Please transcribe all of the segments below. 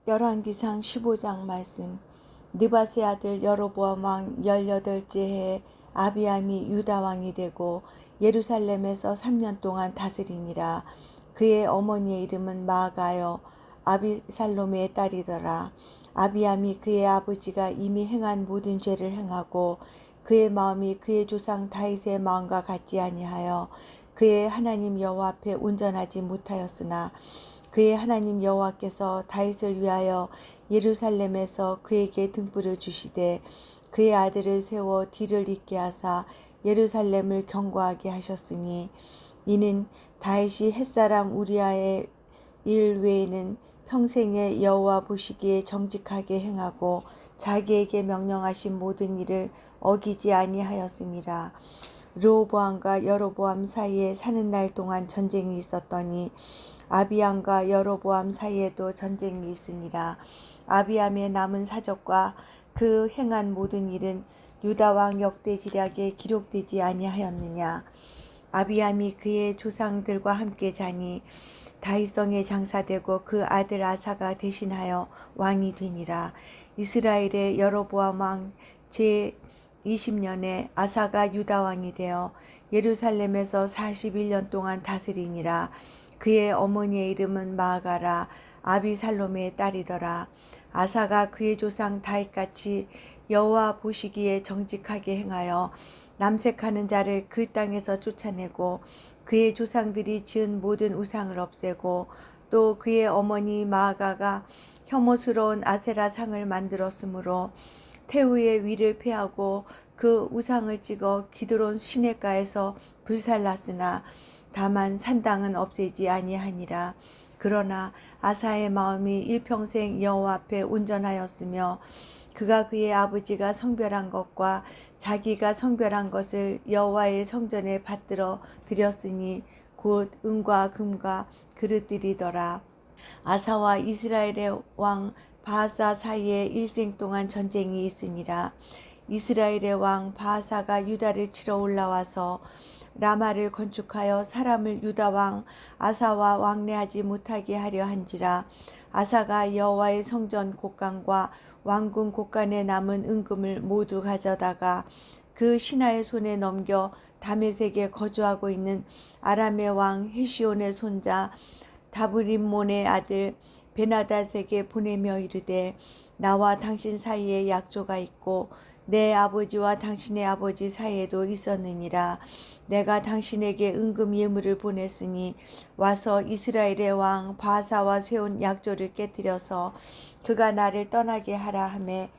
열왕기상 15장 말씀. 느밧의 아들 여로보암 왕 18째 해에 아비암이 유다 왕이 되고 예루살렘에서 3년 동안 다스리니라. 그의 어머니의 이름은 마아가요 아비살롬의 딸이더라. 아비암이 그의 아버지가 이미 행한 모든 죄를 행하고 그의 마음이 그의 조상 다윗의 마음과 같지 아니하여 그의 하나님 여호와 앞에 온전하지 못하였으나 그의 하나님 여호와께서 다윗을 위하여 예루살렘에서 그에게 등불을 주시되 그의 아들을 세워 뒤를 잇게 하사 예루살렘을 견고하게 하셨으니 이는 다윗이 햇사람 우리아의 일 외에는 평생에 여호와 보시기에 정직하게 행하고 자기에게 명령하신 모든 일을 어기지 아니하였음이라. 르호보암과 여로보암 사이에 사는 날 동안 전쟁이 있었더니 아비암과 여로보암 사이에도 전쟁이 있으니라. 아비암의 남은 사적과 그 행한 모든 일은 유다 왕 역대지략에 기록되지 아니하였느냐. 아비암이 그의 조상들과 함께 자니 다윗성에 장사되고 그 아들 아사가 대신하여 왕이 되니라. 이스라엘의 여로보암 왕 제20년에 아사가 유다 왕이 되어 예루살렘에서 41년 동안 다스리니라. 그의 어머니의 이름은 마아가라 아비살롬의 딸이더라. 아사가 그의 조상 다윗같이 여호와 보시기에 정직하게 행하여 남색하는 자를 그 땅에서 쫓아내고 그의 조상들이 지은 모든 우상을 없애고 또 그의 어머니 마아가가 혐오스러운 아세라 상을 만들었으므로 태우의 위를 패하고 그 우상을 찍어 기드론 시냇가에서 불살랐으나 다만 산당은 없애지 아니하니라. 그러나 아사의 마음이 일평생 여호와 앞에 온전하였으며 그가 그의 아버지가 성별한 것과 자기가 성별한 것을 여호와의 성전에 받들어 드렸으니 곧 은과 금과 그릇들이더라. 아사와 이스라엘의 왕 바하사 사이에 일생 동안 전쟁이 있으니라. 이스라엘의 왕 바하사가 유다를 치러 올라와서 라마를 건축하여 사람을 유다 왕 아사와 왕래하지 못하게 하려 한지라. 아사가 여호와의 성전 곳간과 왕궁 곳간에 남은 은금을 모두 가져다가 그 신하의 손에 넘겨 다메섹에 거주하고 있는 아람의 왕 헤시온의 손자 다브림몬의 아들 베나닷에게 보내며 이르되 나와 당신 사이에 약조가 있고 내 아버지와 당신의 아버지 사이에도 있었느니라. 내가 당신에게 은금 예물을 보냈으니 와서 이스라엘의 왕 바하사와 세운 약조를 깨뜨려서 그가 나를 떠나게 하라 하매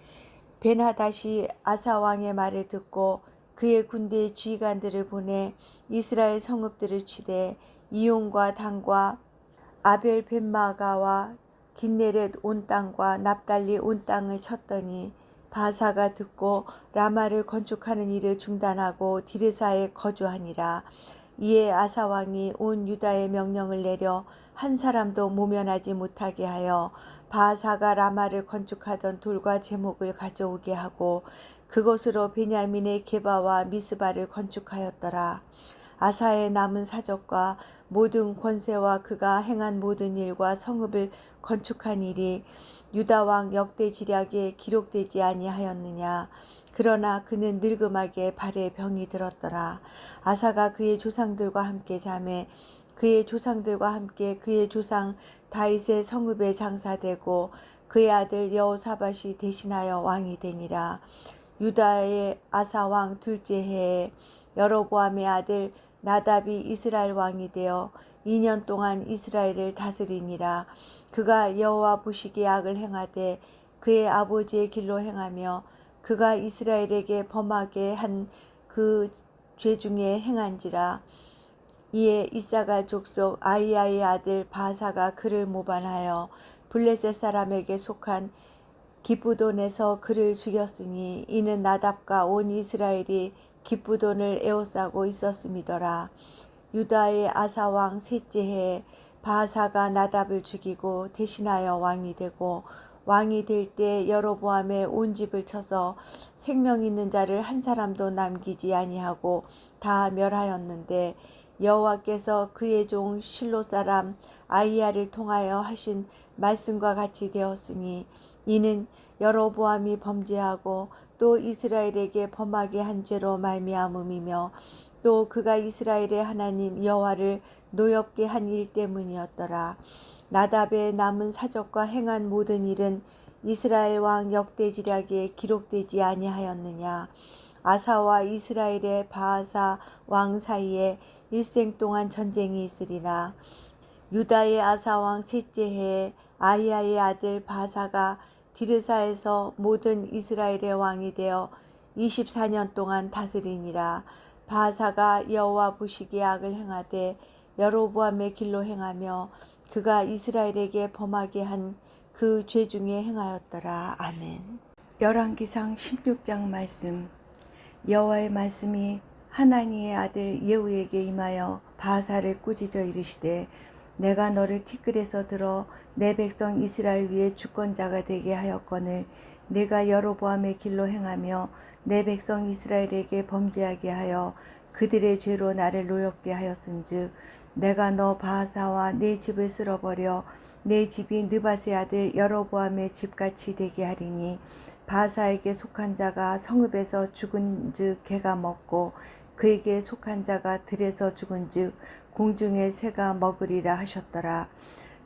베나닷이 아사 왕의 말을 듣고 그의 군대의 지휘관들을 보내 이스라엘 성읍들을 치되 이온과 단과 아벨 벳마가와 긴네렛 온 땅과 납달리 온 땅을 쳤더니 바사가 듣고 라마를 건축하는 일을 중단하고 디르사에 거주하니라. 이에 아사 왕이 온 유다에 명령을 내려 한 사람도 모면하지 못하게 하여 바사가 라마를 건축하던 돌과 제목을 가져오게 하고 그곳으로 베냐민의 게바와 미스바를 건축하였더라. 아사의 남은 사적과 모든 권세와 그가 행한 모든 일과 성읍을 건축한 일이 유다 왕 역대지략에 기록되지 아니하였느냐. 그러나 그는 늙음하게 발에 병이 들었더라. 아사가 그의 조상들과 함께 자매 그의 조상들과 함께 그의 조상 다윗의 성읍에 장사되고 그의 아들 여호사밧이 대신하여 왕이 되니라. 유다의 아사 왕 둘째 해에 여로보암의 아들 나답이 이스라엘 왕이 되어 2년 동안 이스라엘을 다스리니라. 그가 여호와 보시기에 악을 행하되 그의 아버지의 길로 행하며 그가 이스라엘에게 범하게 한 그 죄 중에 행한지라. 이에 이사갈 족속 아이야의 아들 바사가 그를 모반하여 블레셋 사람에게 속한 기브돈에서 그를 죽였으니 이는 나답과 온 이스라엘이 기브돈을 에워싸고 있었음이더라. 유다의 아사 왕 셋째 해에 바하사가 나답을 죽이고 대신하여 왕이 되고 왕이 될 때 여로보암의 온 집을 쳐서 생명 있는 자를 한 사람도 남기지 아니하고 다 멸하였는데 여호와께서 그의 종 실로 사람 아히야를 통하여 하신 말씀과 같이 되었으니 이는 여로보암이 범죄하고 또 이스라엘에게 범하게 한 죄로 말미암음이며 또 그가 이스라엘의 하나님 여호와를 노엽게 한 일 때문이었더라. 나답의 남은 사적과 행한 모든 일은 이스라엘 왕 역대지략에 기록되지 아니하였느냐. 아사와 이스라엘의 바하사 왕 사이에 일생 동안 전쟁이 있으리라. 유다의 아사 왕 셋째 해에 아히야의 아들 바사가 디르사에서 모든 이스라엘의 왕이 되어 24년 동안 다스리니라. 바사가 여호와 보시기에 악을 행하되 여로보암의 길로 행하며 그가 이스라엘에게 범하게 한 그 죄 중에 행하였더라. 아멘. 열왕기상 16장 말씀. 여호와의 말씀이 하나니의 아들 예후에게 임하여 바사를 꾸짖어 이르시되 내가 너를 티끌에서 들어 내 백성 이스라엘 위에 주권자가 되게 하였거늘 내가 여로보암의 길로 행하며 내 백성 이스라엘에게 범죄하게 하여 그들의 죄로 나를 노엽게 하였은즉 내가 너 바하사와 내 집을 쓸어버려 내 집이 느밧의 아들 여로보암의 집같이 되게 하리니 바하사에게 속한 자가 성읍에서 죽은즉 개가 먹고 그에게 속한 자가 들에서 죽은즉 공중의 새가 먹으리라 하셨더라.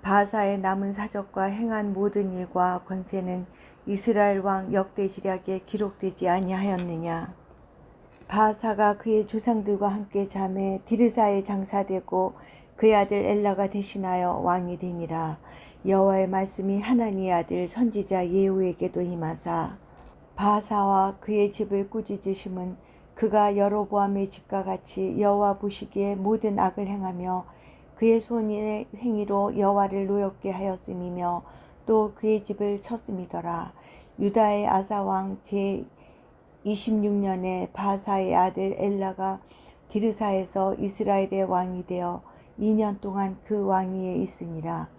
바하사의 남은 사적과 행한 모든 일과 권세는 이스라엘 왕 역대지략에 기록되지 아니하였느냐. 바하사가 그의 조상들과 함께 잠에 디르사에 장사되고 그의 아들 엘라가 대신하여 왕이 되니라. 여호와의 말씀이 하나니의 아들 선지자 예후에게도 임하사 바하사와 그의 집을 꾸짖으심은 그가 여로보암의 집과 같이 여호와 보시기에 모든 악을 행하며 그의 손의 행위로 여호와를 노엽게 하였음이며 또 그의 집을 쳤음이더라. 유다의 아사 왕 제 26년에 바하사의 아들 엘라가 디르사에서 이스라엘의 왕이 되어 2년 동안 그 왕위에 있으니라.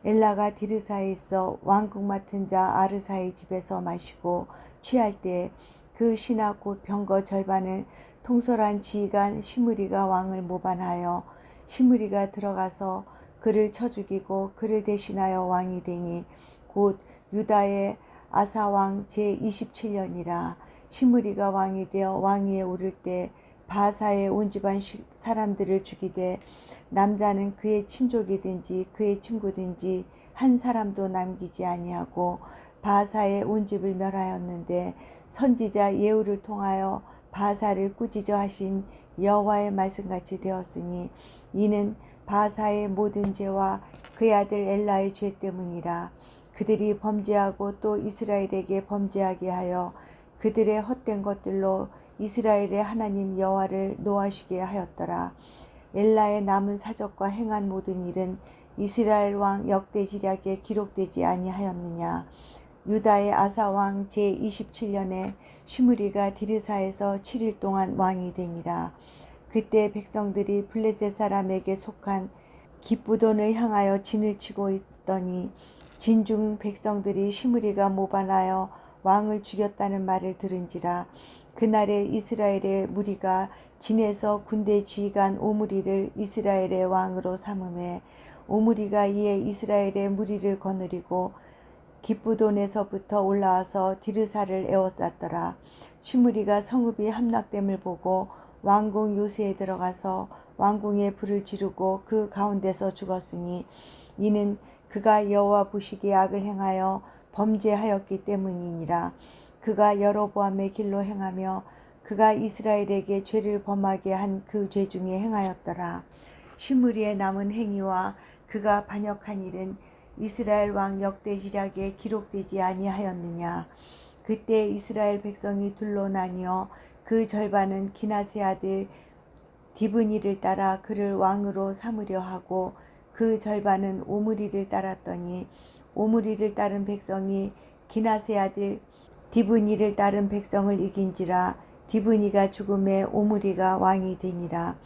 엘라가 디르사에 있어 왕국 맡은 자 아르사의 집에서 마시고 취할 때 그 신하 곧 병거 절반을 통솔한 지휘관 시므리가 왕을 모반하여 시므리가 들어가서 그를 쳐 죽이고 그를 대신하여 왕이 되니 곧 유다의 아사 왕 제 27년이라. 시므리가 왕이 되어 왕위에 오를 때 바하사의 온 집안 사람들을 죽이되 남자는 그의 친족이든지 그의 친구든지 한 사람도 남기지 아니하고 바하사의 온 집을 멸하였는데 선지자 예후를 통하여 바하사를 꾸짖어 하신 여호와의 말씀같이 되었으니 이는 바하사의 모든 죄와 그의 아들 엘라의 죄 때문이라. 그들이 범죄하고 또 이스라엘에게 범죄하게 하여 그들의 헛된 것들로 이스라엘의 하나님 여호와를 노하시게 하였더라. 엘라의 남은 사적과 행한 모든 일은 이스라엘 왕 역대지략에 기록되지 아니하였느냐. 유다의 아사 왕 제 27년에 시므리가 디르사에서 7일 동안 왕이 되니라. 그때 백성들이 블레셋 사람에게 속한 기브돈을 향하여 진을 치고 있더니 진중 백성들이 시므리가 모반하여 왕을 죽였다는 말을 들은지라. 그날에 이스라엘의 무리가 진에서 군대 지휘관 오므리를 이스라엘의 왕으로 삼음에 오므리가 이에 이스라엘의 무리를 거느리고 기브돈에서부터 올라와서 디르사를 에워쌌더라. 시므리가 성읍이 함락됨을 보고 왕궁 요새에 들어가서 왕궁에 불을 지르고 그 가운데서 죽었으니 이는 그가 여호와 보시기에 악을 행하여 범죄하였기 때문이니라. 그가 여로보암의 길로 행하며 그가 이스라엘에게 죄를 범하게 한 그 죄 중에 행하였더라. 시므리의 남은 행위와 그가 반역한 일은 이스라엘 왕 역대지략에 기록되지 아니하였느냐. 그때 이스라엘 백성이 둘로 나뉘어 그 절반은 기낫의 아들 디브니를 따라 그를 왕으로 삼으려 하고 그 절반은 오므리를 따랐더니 오므리를 따른 백성이 기낫의 아들 디브니를 따른 백성을 이긴지라. 디브니가 죽음에 오므리가 왕이 되니라.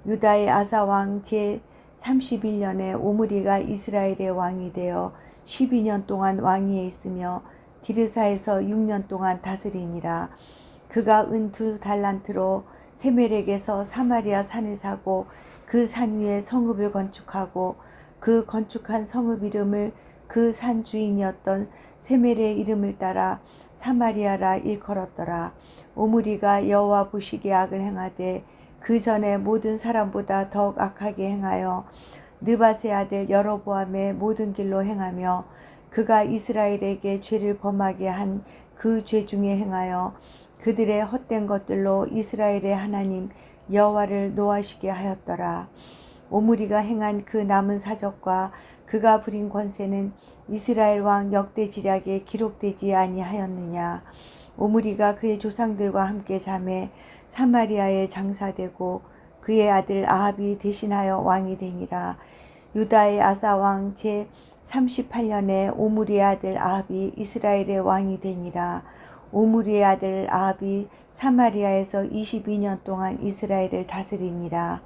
유다의 아사 왕 제 31년에 오므리가 이스라엘의 왕이 되어 12년 동안 왕위에 있으며 디르사에서 6년 동안 다스리니라. 그가 은 2달란트로 세멜에게서 사마리아 산을 사고 그 산 위에 성읍을 건축하고 그 건축한 성읍 이름을 그 산 주인이었던 세멜의 이름을 따라 사마리아라 일컬었더라. 오므리가 여호와 보시기에 악을 행하되 그 전에 모든 사람보다 더욱 악하게 행하여 느밧의 아들 여로보암의 모든 길로 행하며 그가 이스라엘에게 죄를 범하게 한 그 죄 중에 행하여 그들의 헛된 것들로 이스라엘의 하나님 여호와를 노하시게 하였더라. 오므리가 행한 그 남은 사적과 그가 부린 권세는 이스라엘 왕 역대지략에 기록되지 아니하였느냐. 오므리가 그의 조상들과 함께 잠에 사마리아에 장사되고 그의 아들 아합이 대신하여 왕이 되니라. 유다의 아사 왕 제 38년에 오므리의 아들 아합이 이스라엘의 왕이 되니라. 오므리의 아들 아합이 사마리아에서 22년 동안 이스라엘을 다스리니라.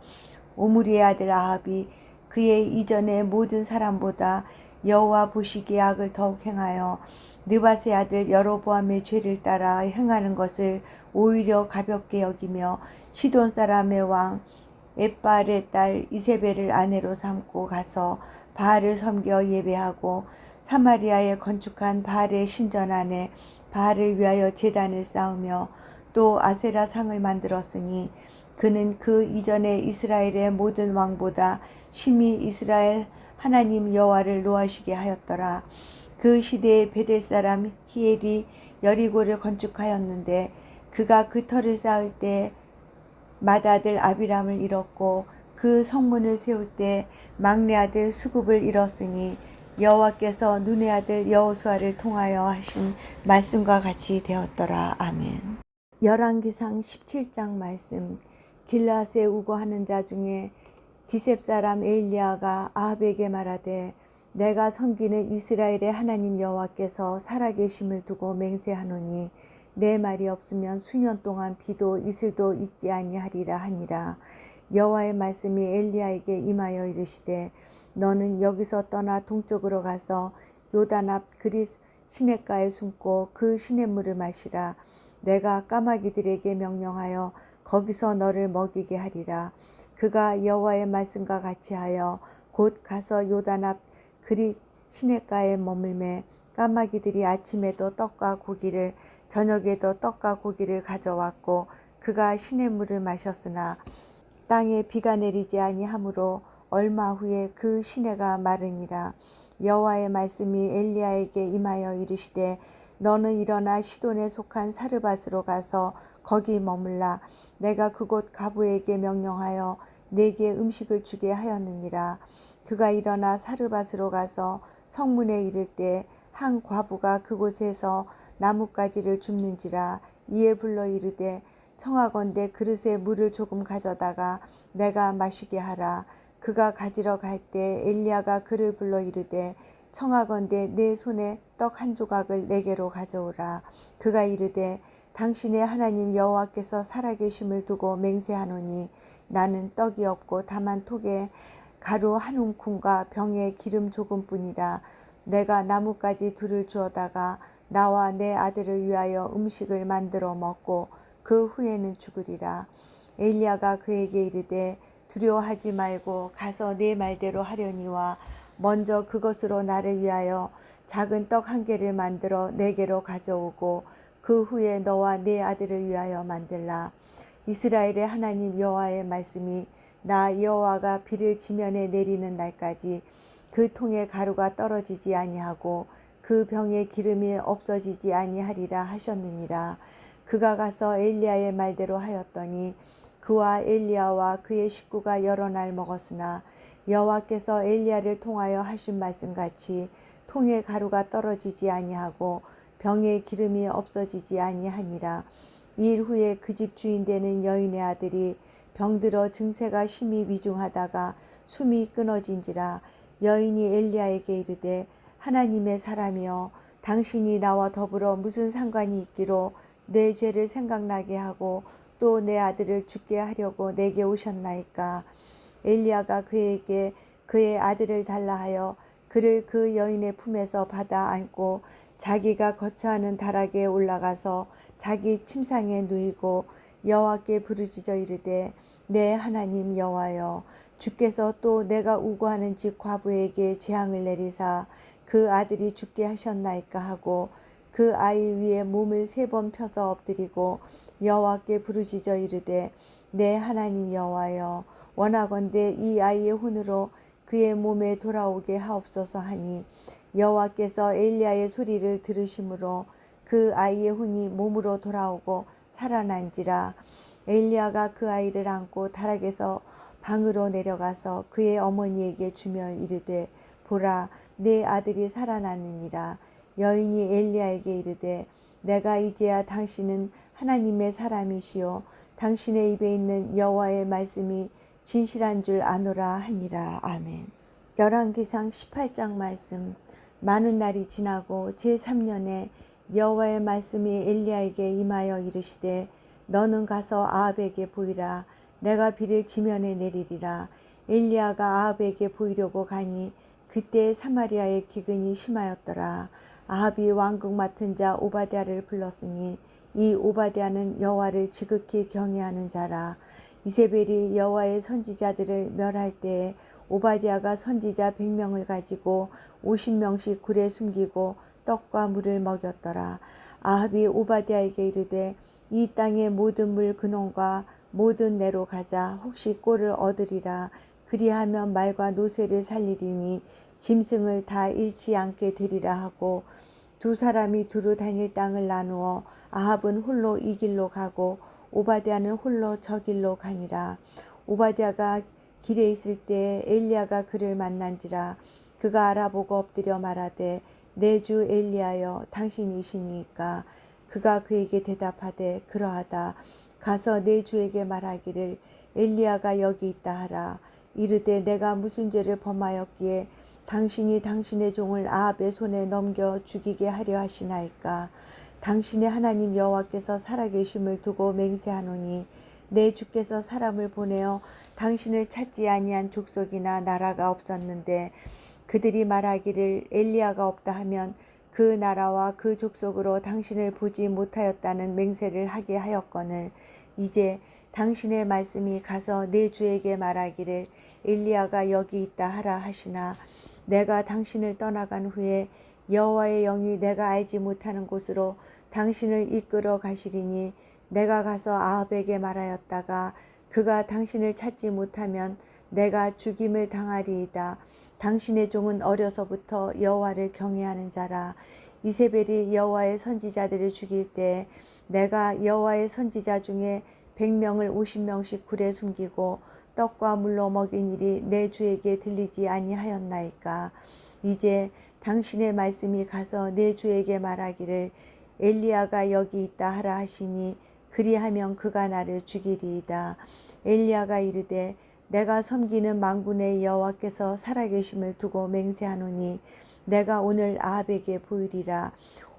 오므리의 아들 아합이 그의 이전의 모든 사람보다 여호와 보시기에 악을 더욱 행하여 느밧의 아들 여로보암의 죄를 따라 행하는 것을 오히려 가볍게 여기며 시돈 사람의 왕 엣바알의 딸 이세벨을 아내로 삼고 가서 바알을 섬겨 예배하고 사마리아에 건축한 바알의 신전 안에 바알을 위하여 제단을 쌓으며 또 아세라 상을 만들었으니 그는 그 이전에 이스라엘의 모든 왕보다 심히 이스라엘 하나님 여호와를 노하시게 하였더라. 그 시대에 베델 사람 히엘이 여리고를 건축하였는데 그가 그 터를 쌓을 때 맏아들 아비람을 잃었고 그 성문을 세울 때 막내 아들 수굽을 잃었으니 여호와께서 눈의 아들 여호수아를 통하여 하신 말씀과 같이 되었더라. 아멘. 열왕기상 17장 말씀. 길라앗에 우거하는 자 중에 디셉 사람 에일리야가 아합에게 말하되 내가 섬기는 이스라엘의 하나님 여호와께서 살아계심을 두고 맹세하노니 내 말이 없으면 수년 동안 비도 이슬도 있지 아니하리라 하니라. 여호와의 말씀이 엘리야에게 임하여 이르시되 너는 여기서 떠나 동쪽으로 가서 요단 앞 그릿 시냇가에 숨고 그 시냇물을 마시라. 내가 까마귀들에게 명령하여 거기서 너를 먹이게 하리라. 그가 여호와의 말씀과 같이 하여 곧 가서 요단 앞 그릿 시냇가에 머물매 까마귀들이 아침에도 떡과 고기를 저녁에도 떡과 고기를 가져왔고 그가 시냇물을 마셨으나 땅에 비가 내리지 아니하므로 얼마 후에 그 시내가 마르니라. 여호와의 말씀이 엘리야에게 임하여 이르시되 너는 일어나 시돈에 속한 사르밧으로 가서 거기 머물라. 내가 그곳 가부에게 명령하여 내게 음식을 주게 하였느니라. 그가 일어나 사르밧으로 가서 성문에 이를 때 한 과부가 그곳에서 나뭇가지를 줍는지라. 이에 불러 이르되 청하건대 그릇에 물을 조금 가져다가 내가 마시게 하라. 그가 가지러 갈 때 엘리야가 그를 불러 이르되 청하건대 내 손에 떡 한 조각을 내게로 가져오라. 그가 이르되 당신의 하나님 여호와께서 살아계심을 두고 맹세하노니 나는 떡이 없고 다만 톡에 가루 한 움큼과 병에 기름 조금뿐이라. 내가 나뭇가지 둘을 주어다가 나와 내 아들을 위하여 음식을 만들어 먹고 그 후에는 죽으리라. 엘리야가 그에게 이르되 두려워하지 말고 가서 내 말대로 하려니와 먼저 그것으로 나를 위하여 작은 떡 한 개를 만들어 내게로 가져오고 그 후에 너와 내 아들을 위하여 만들라. 이스라엘의 하나님 여호와의 말씀이 나 여호와가 비를 지면에 내리는 날까지 그 통에 가루가 떨어지지 아니하고 그 병에 기름이 없어지지 아니하리라 하셨느니라. 그가 가서 엘리야의 말대로 하였더니 그와 엘리야와 그의 식구가 여러 날 먹었으나 여호와께서 엘리야를 통하여 하신 말씀같이 통에 가루가 떨어지지 아니하고 병에 기름이 없어지지 아니하니라. 이일 후에 그 집 주인 되는 여인의 아들이 병들어 증세가 심히 위중하다가 숨이 끊어진지라. 여인이 엘리야에게 이르되 하나님의 사람이여 당신이 나와 더불어 무슨 상관이 있기로 내 죄를 생각나게 하고 또 내 아들을 죽게 하려고 내게 오셨나이까. 엘리야가 그에게 그의 아들을 달라 하여 그를 그 여인의 품에서 받아 안고 자기가 거처하는 다락에 올라가서 자기 침상에 누이고 여호와께 부르짖어 이르되 내 하나님 여호와여 주께서 또 내가 우고하는 집 과부에게 재앙을 내리사 그 아들이 죽게 하셨나이까 하고 그 아이 위에 몸을 3번 펴서 엎드리고 여호와께 부르짖어 이르되 내 하나님 여호와여 원하건대 이 아이의 혼으로 그의 몸에 돌아오게 하옵소서 하니 여호와께서 엘리야의 소리를 들으심으로 그 아이의 혼이 몸으로 돌아오고 살아난지라. 엘리야가 그 아이를 안고 다락에서 방으로 내려가서 그의 어머니에게 주며 이르되 보라 내 아들이 살아났느니라. 여인이 엘리야에게 이르되 내가 이제야 당신은 하나님의 사람이시요 당신의 입에 있는 여호와의 말씀이 진실한 줄 아노라 하니라. 아멘. 열왕기상 18장 말씀. 많은 날이 지나고 제3년에 여호와의 말씀이 엘리야에게 임하여 이르시되 너는 가서 아합에게 보이라. 내가 비를 지면에 내리리라. 엘리야가 아합에게 보이려고 가니 그때 사마리아의 기근이 심하였더라. 아합이 왕궁 맡은 자 오바댜를 불렀으니 이 오바댜는 여호와를 지극히 경외하는 자라. 이세벨이 여호와의 선지자들을 멸할 때에 오바댜가 선지자 100명을 가지고 50명씩 굴에 숨기고 떡과 물을 먹였더라. 아합이 오바댜에게 이르되 이 땅의 모든 물 근원과 모든 내로 가자. 혹시 꼴을 얻으리라. 그리하면 말과 노새를 살리리니 짐승을 다 잃지 않게 되리라 하고 2사람이 두루 다닐 땅을 나누어 아합은 홀로 이 길로 가고 오바댜는 홀로 저 길로 가니라. 오바댜가 길에 있을 때 엘리야가 그를 만난지라. 그가 알아보고 엎드려 말하되 내 주 엘리야여 당신이시니까. 그가 그에게 대답하되 그러하다. 가서 내 주에게 말하기를 엘리야가 여기 있다 하라. 이르되 내가 무슨 죄를 범하였기에 당신이 당신의 종을 아합의 손에 넘겨 죽이게 하려 하시나이까. 당신의 하나님 여호와께서 살아계심을 두고 맹세하노니 내 주께서 사람을 보내어 당신을 찾지 아니한 족속이나 나라가 없었는데 그들이 말하기를 엘리야가 없다 하면 그 나라와 그 족속으로 당신을 보지 못하였다는 맹세를 하게 하였거늘 이제 당신의 말씀이 가서 내 주에게 말하기를 엘리야가 여기 있다 하라 하시나 내가 당신을 떠나간 후에 여호와의 영이 내가 알지 못하는 곳으로 당신을 이끌어 가시리니 내가 가서 아합에게 말하였다가 그가 당신을 찾지 못하면 내가 죽임을 당하리이다. 당신의 종은 어려서부터 여호와를 경외하는 자라. 이세벨이 여호와의 선지자들을 죽일 때 내가 여호와의 선지자 중에 100명을 50명씩 굴에 숨기고 떡과 물로 먹인 일이 내 주에게 들리지 아니하였나이까. 이제 당신의 말씀이 가서 내 주에게 말하기를 엘리야가 여기 있다 하라 하시니 그리하면 그가 나를 죽이리이다. 엘리야가 이르되 내가 섬기는 만군의 여호와께서 살아계심을 두고 맹세하노니 내가 오늘 아합에게 보이리라.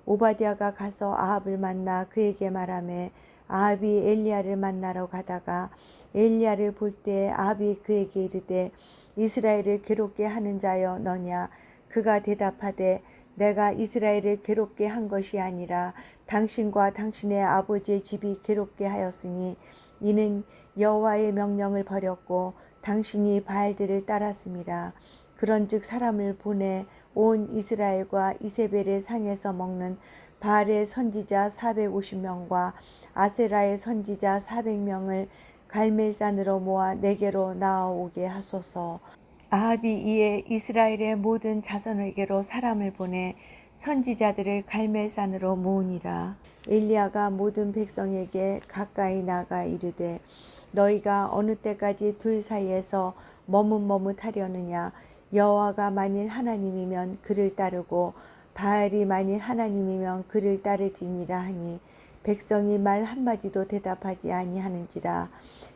오바댜가 가서 아합을 만나 그에게 말하매 아합이 엘리야를 만나러 가다가 엘리야를 볼 때 아합이 그에게 이르되 이스라엘을 괴롭게 하는 자여 너냐. 그가 대답하되 내가 이스라엘을 괴롭게 한 것이 아니라 당신과 당신의 아버지의 집이 괴롭게 하였으니 이는 여호와의 명령을 버렸고 당신이 바알들을 따랐음이라. 그런즉 사람을 보내 온 이스라엘과 이세벨의 상에서 먹는 바알의 선지자 450명과 아세라의 선지자 400명을 갈멜산으로 모아 내게로 나아오게 하소서. 아합이 이에 이스라엘의 모든 자손에게로 사람을 보내 선지자들을 갈멜산으로 모으니라. 엘리야가 모든 백성에게 가까이 나가 이르되 너희가 어느 때까지 둘 사이에서 머뭇머뭇하려느냐. 여호와가 만일 하나님이면 그를 따르고 바알이 만일 하나님이면 그를 따르지니라 하니 백성이 말 한마디도 대답하지 아니하는지라.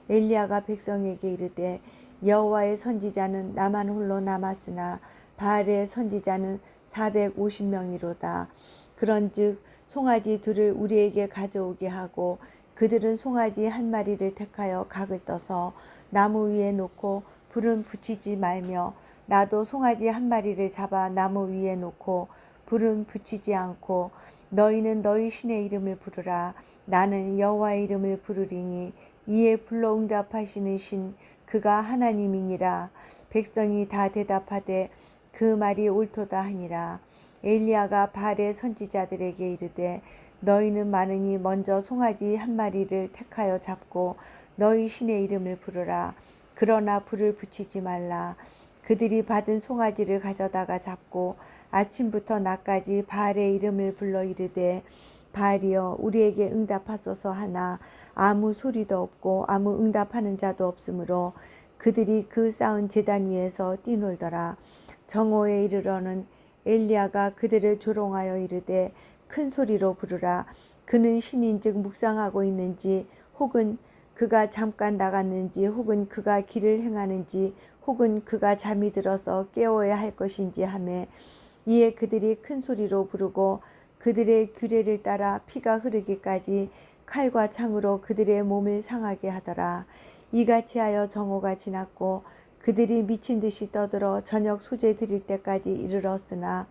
엘리야가 백성에게 이르되 여호와의 선지자는 나만 홀로 남았으나 바알의 선지자는 450명이로다. 그런즉 송아지 둘을 우리에게 가져오게 하고 그들은 송아지 한 마리를 택하여 각을 떠서 나무 위에 놓고 불은 붙이지 말며 나도 송아지 한 마리를 잡아 나무 위에 놓고 불은 붙이지 않고 너희는 너희 신의 이름을 부르라. 나는 여호와의 이름을 부르리니 이에 불러 응답하시는 신 그가 하나님이니라. 백성이 다 대답하되 그 말이 옳도다 하니라. 엘리야가 바알의 선지자들에게 이르되 너희는 많으니 먼저 송아지 한 마리를 택하여 잡고 너희 신의 이름을 부르라. 그러나 불을 붙이지 말라. 그들이 받은 송아지를 가져다가 잡고 아침부터 낮까지 바알의 이름을 불러 이르되 바알이여 우리에게 응답하소서 하나 아무 소리도 없고 아무 응답하는 자도 없으므로 그들이 그 쌓은 제단 위에서 뛰놀더라. 정오에 이르러는 엘리야가 그들을 조롱하여 이르되 큰 소리로 부르라. 그는 신인즉 묵상하고 있는지 혹은 그가 잠깐 나갔는지 혹은 그가 길을 행하는지 혹은 그가 잠이 들어서 깨워야 할 것인지 하매 이에 그들이 큰 소리로 부르고 그들의 규례를 따라 피가 흐르기까지 칼과 창으로 그들의 몸을 상하게 하더라. 이같이 하여 정오가 지났고 그들이 미친 듯이 떠들어 저녁 소재 드릴 때까지 이르렀으나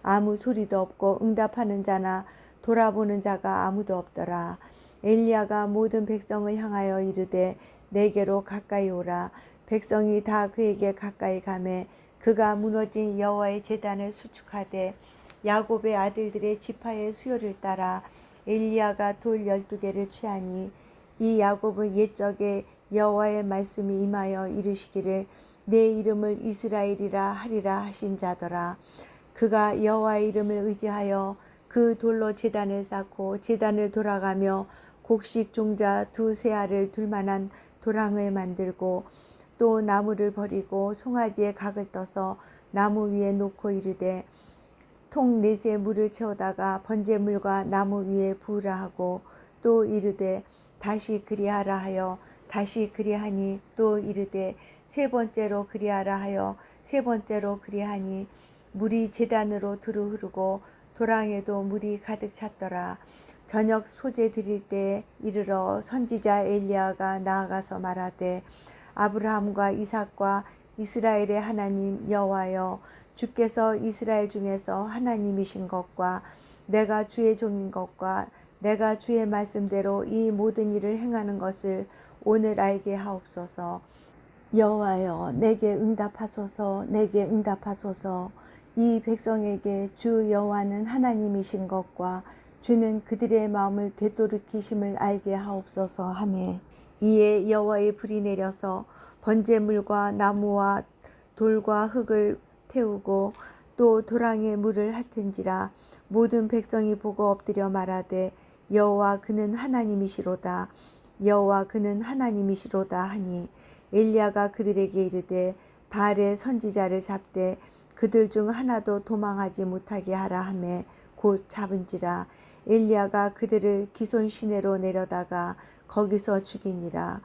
아무 소리도 없고 응답하는 자나 돌아보는 자가 아무도 없더라. 엘리야가 모든 백성을 향하여 이르되 내게로 가까이 오라. 백성이 다 그에게 가까이 가매 그가 무너진 여호와의 제단을 수축하되 야곱의 아들들의 지파의 수요를 따라 엘리야가 돌 12개를 취하니 이 야곱은 옛적에 여호와의 말씀이 임하여 이르시기를 내 이름을 이스라엘이라 하리라 하신 자더라. 그가 여호와의 이름을 의지하여 그 돌로 제단을 쌓고 제단을 돌아가며 곡식 종자 2-3 알을 둘 만한 도랑을 만들고 또 나무를 버리고 송아지의 각을 떠서 나무 위에 놓고 이르되 통 4새 물을 채우다가 번제물과 나무 위에 부으라 하고 또 이르되 다시 그리하라 하여 다시 그리하니 또 이르되 3번째로 그리하라 하여 3번째로 그리하니 물이 제단으로 두루 흐르고 도랑에도 물이 가득 찼더라. 저녁 소재 드릴 때에 이르러 선지자 엘리야가 나아가서 말하되 아브라함과 이삭과 이스라엘의 하나님 여호와여 주께서 이스라엘 중에서 하나님이신 것과 내가 주의 종인 것과 내가 주의 말씀대로 이 모든 일을 행하는 것을 오늘 알게 하옵소서. 여호와여 내게 응답하소서. 내게 응답하소서. 이 백성에게 주 여호와는 하나님이신 것과 주는 그들의 마음을 되돌이키심을 알게 하옵소서 하매 이에 여호와의 불이 내려서 번제물과 나무와 돌과 흙을 태우고 또 도랑에 물을 핥은지라. 모든 백성이 보고 엎드려 말하되 여호와 그는 하나님이시로다. 여호와 그는 하나님이시로다 하니 엘리야가 그들에게 이르되 바알의 선지자를 잡되 그들 중 하나도 도망하지 못하게 하라 하매 곧 잡은지라. 엘리야가 그들을 기손 시내로 내려다가 거기서 죽이니라.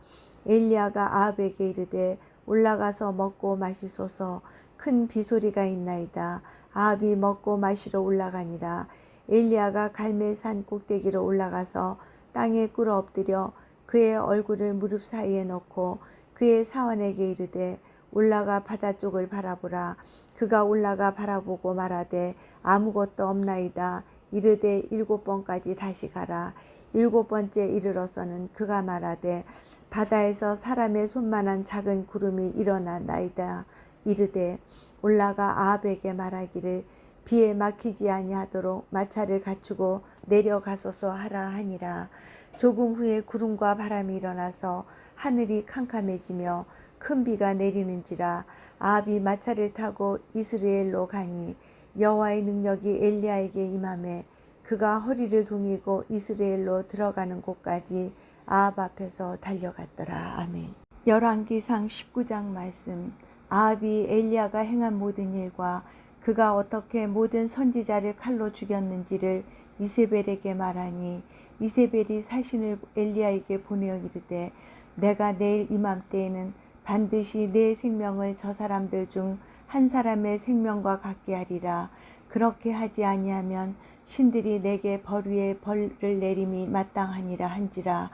엘리야가 아합에게 이르되 올라가서 먹고 마시소서. 큰 비소리가 있나이다. 아합이 먹고 마시러 올라가니라. 엘리야가 갈멜산 꼭대기로 올라가서 땅에 꿇어 엎드려 그의 얼굴을 무릎 사이에 넣고 그의 사환에게 이르되 올라가 바다 쪽을 바라보라. 그가 올라가 바라보고 말하되 아무것도 없나이다. 이르되 7번까지 다시 가라. 7번째 이르러서는 그가 말하되 바다에서 사람의 손만한 작은 구름이 일어나나이다. 이르되 올라가 아합에게 말하기를 비에 막히지 아니하도록 마차를 갖추고 내려가소서 하라 하니라. 조금 후에 구름과 바람이 일어나서 하늘이 캄캄해지며 큰 비가 내리는지라. 아합이 마차를 타고 이스라엘로 가니 여호와의 능력이 엘리야에게 임하매 그가 허리를 동이고 이스라엘로 들어가는 곳까지 아합 앞에서 달려갔더라. 아멘. 열왕기상 19장 말씀. 아합이 엘리야가 행한 모든 일과 그가 어떻게 모든 선지자를 칼로 죽였는지를 이세벨에게 말하니 이세벨이 사신을 엘리야에게 보내어 이르되 내가 내일 이맘때에는 반드시 내 생명을 저 사람들 중 한 사람의 생명과 같게 하리라. 그렇게 하지 아니하면 신들이 내게 벌 위에 벌을 내림이 마땅하니라 한지라.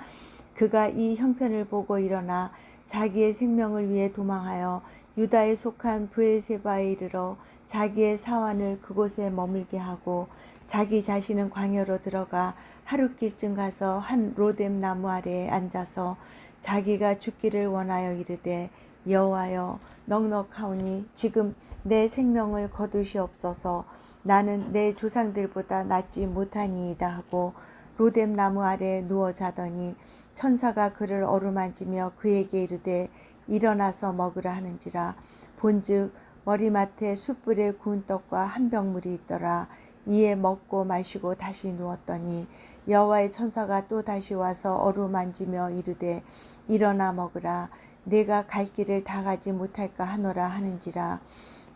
그가 이 형편을 보고 일어나 자기의 생명을 위해 도망하여 유다에 속한 브엘세바에 이르러 자기의 사환을 그곳에 머물게 하고 자기 자신은 광야로 들어가 하룻길쯤 가서 한 로뎀 나무 아래에 앉아서 자기가 죽기를 원하여 이르되 여호와여 넉넉하오니 지금 내 생명을 거두시옵소서. 나는 내 조상들보다 낫지 못하니이다 하고 로뎀 나무 아래 누워 자더니 천사가 그를 어루만지며 그에게 이르되 일어나서 먹으라 하는지라. 본즉 머리맡에 숯불에 구운 떡과 한 병물이 있더라. 이에 먹고 마시고 다시 누웠더니 여호와의 천사가 또 다시 와서 어루만지며 이르되 일어나 먹으라. 내가 갈 길을 다 가지 못할까 하노라 하는지라.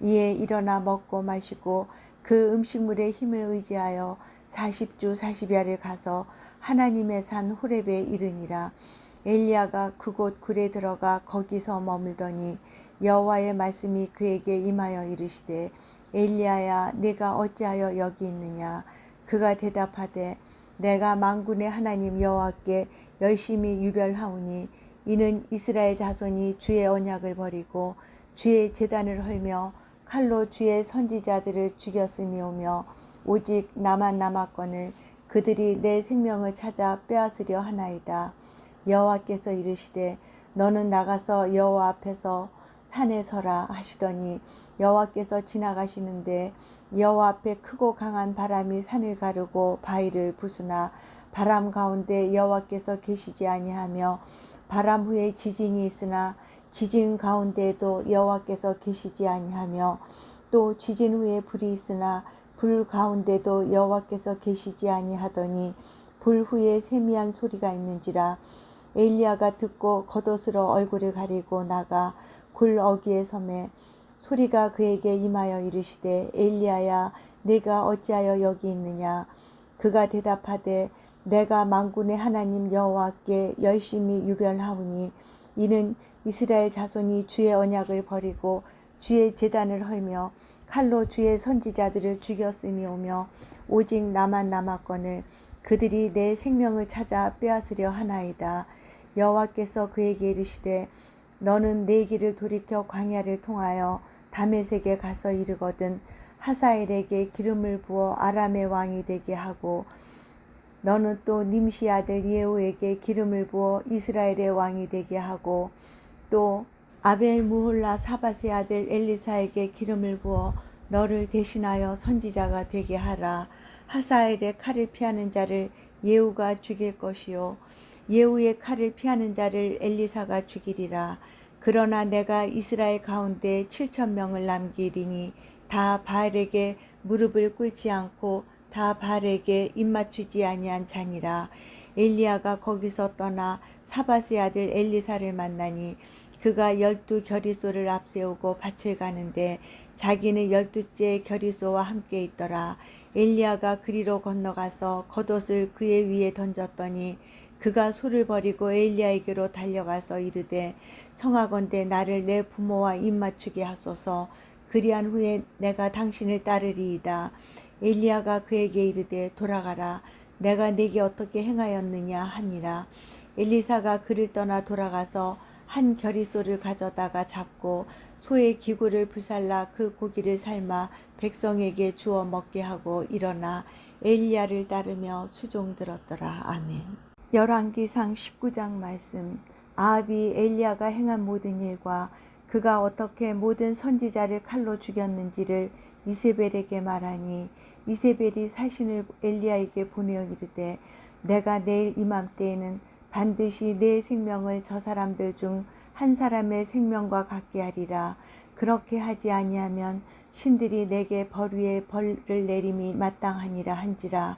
이에 일어나 먹고 마시고 그 음식물의 힘을 의지하여 40주 40야를 가서 하나님의 산 호렙에 이르니라. 엘리야가 그곳 굴에 들어가 거기서 머물더니 여호와의 말씀이 그에게 임하여 이르시되 엘리야야 내가 어찌하여 여기 있느냐. 그가 대답하되 내가 만군의 하나님 여호와께 열심히 유별하오니 이는 이스라엘 자손이 주의 언약을 버리고 주의 제단을 헐며 칼로 주의 선지자들을 죽였음이오며 오직 나만 남았거늘 그들이 내 생명을 찾아 빼앗으려 하나이다. 여호와께서 이르시되 너는 나가서 여호와 앞에서 산에 서라 하시더니 여호와께서 지나가시는데 여호와 앞에 크고 강한 바람이 산을 가르고 바위를 부수나 바람 가운데 여호와께서 계시지 아니하며 바람 후에 지진이 있으나 지진 가운데에도 여호와께서 계시지 아니하며 또 지진 후에 불이 있으나 불 가운데도 여호와께서 계시지 아니하더니 불 후에 세미한 소리가 있는지라. 엘리야가 듣고 겉옷으로 얼굴을 가리고 나가 굴 어귀에 서매 소리가 그에게 임하여 이르시되 엘리야야 내가 어찌하여 여기 있느냐. 그가 대답하되 내가 만군의 하나님 여호와께 열심히 유별하오니 이는 이스라엘 자손이 주의 언약을 버리고 주의 제단을 헐며 칼로 주의 선지자들을 죽였음이오며 오직 나만 남았거늘 그들이 내 생명을 찾아 빼앗으려 하나이다. 여호와께서 그에게 이르시되 너는 내 길을 돌이켜 광야를 통하여 다메섹에 가서 이르거든 하사엘에게 기름을 부어 아람의 왕이 되게 하고 너는 또 님시 아들 예후에게 기름을 부어 이스라엘의 왕이 되게 하고 또 아벨 무홀라 사밧의 아들 엘리사에게 기름을 부어 너를 대신하여 선지자가 되게 하라. 하사엘의 칼을 피하는 자를 예후가 죽일 것이요 예후의 칼을 피하는 자를 엘리사가 죽이리라. 그러나 내가 이스라엘 가운데 7,000명을 남기리니 다 바알에게 무릎을 꿇지 않고 다 바알에게 입맞추지 아니한 자니라. 엘리야가 거기서 떠나 사밧의 아들 엘리사를 만나니 그가 12겨리소를 앞세우고 밭을 가는데 자기는 12째 겨리소와 함께 있더라. 엘리야가 그리로 건너가서 겉옷을 그의 위에 던졌더니 그가 소를 버리고 엘리야에게로 달려가서 이르되 청하건대 나를 내 부모와 입맞추게 하소서. 그리한 후에 내가 당신을 따르리이다. 엘리야가 그에게 이르되 돌아가라. 내가 네게 어떻게 행하였느냐 하니라. 엘리사가 그를 떠나 돌아가서 한 겨리소를 가져다가 잡고 소의 기구를 불살라 그 고기를 삶아 백성에게 주어 먹게 하고 일어나 엘리야를 따르며 수종 들었더라. 아멘. 열왕기상 19장 말씀. 아합이 엘리야가 행한 모든 일과 그가 어떻게 모든 선지자를 칼로 죽였는지를 이세벨에게 말하니 이세벨이 사신을 엘리야에게 보내어 이르되 내가 내일 이맘때에는 반드시 내 생명을 저 사람들 중 한 사람의 생명과 같게 하리라. 그렇게 하지 아니하면 신들이 내게 벌 위에 벌을 내림이 마땅하니라 한지라.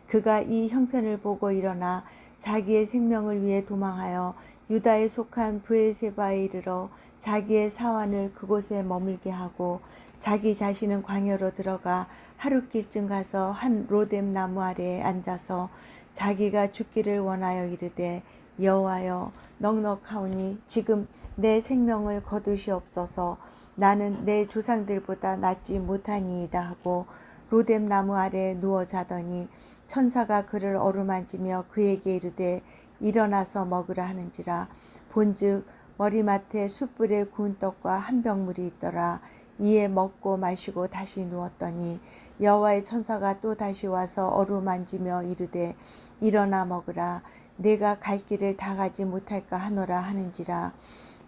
그가 이 형편을 보고 일어나 자기의 생명을 위해 도망하여 유다에 속한 브엘세바에 이르러 자기의 사환을 그곳에 머물게 하고 자기 자신은 광야로 들어가 하룻길쯤 가서 한 로뎀 나무 아래에 앉아서 자기가 죽기를 원하여 이르되 여호와여 넉넉하오니 지금 내 생명을 거두시옵소서. 나는 내 조상들보다 낫지 못하니이다 하고 로뎀 나무 아래에 누워 자더니 천사가 그를 어루만지며 그에게 이르되 일어나서 먹으라 하는지라. 본즉 머리맡에 숯불에 구운 떡과 한 병물이 있더라. 이에 먹고 마시고 다시 누웠더니 여호와의 천사가 또 다시 와서 어루만지며 이르되 일어나 먹으라. 내가 갈 길을 다 가지 못할까 하노라 하는지라.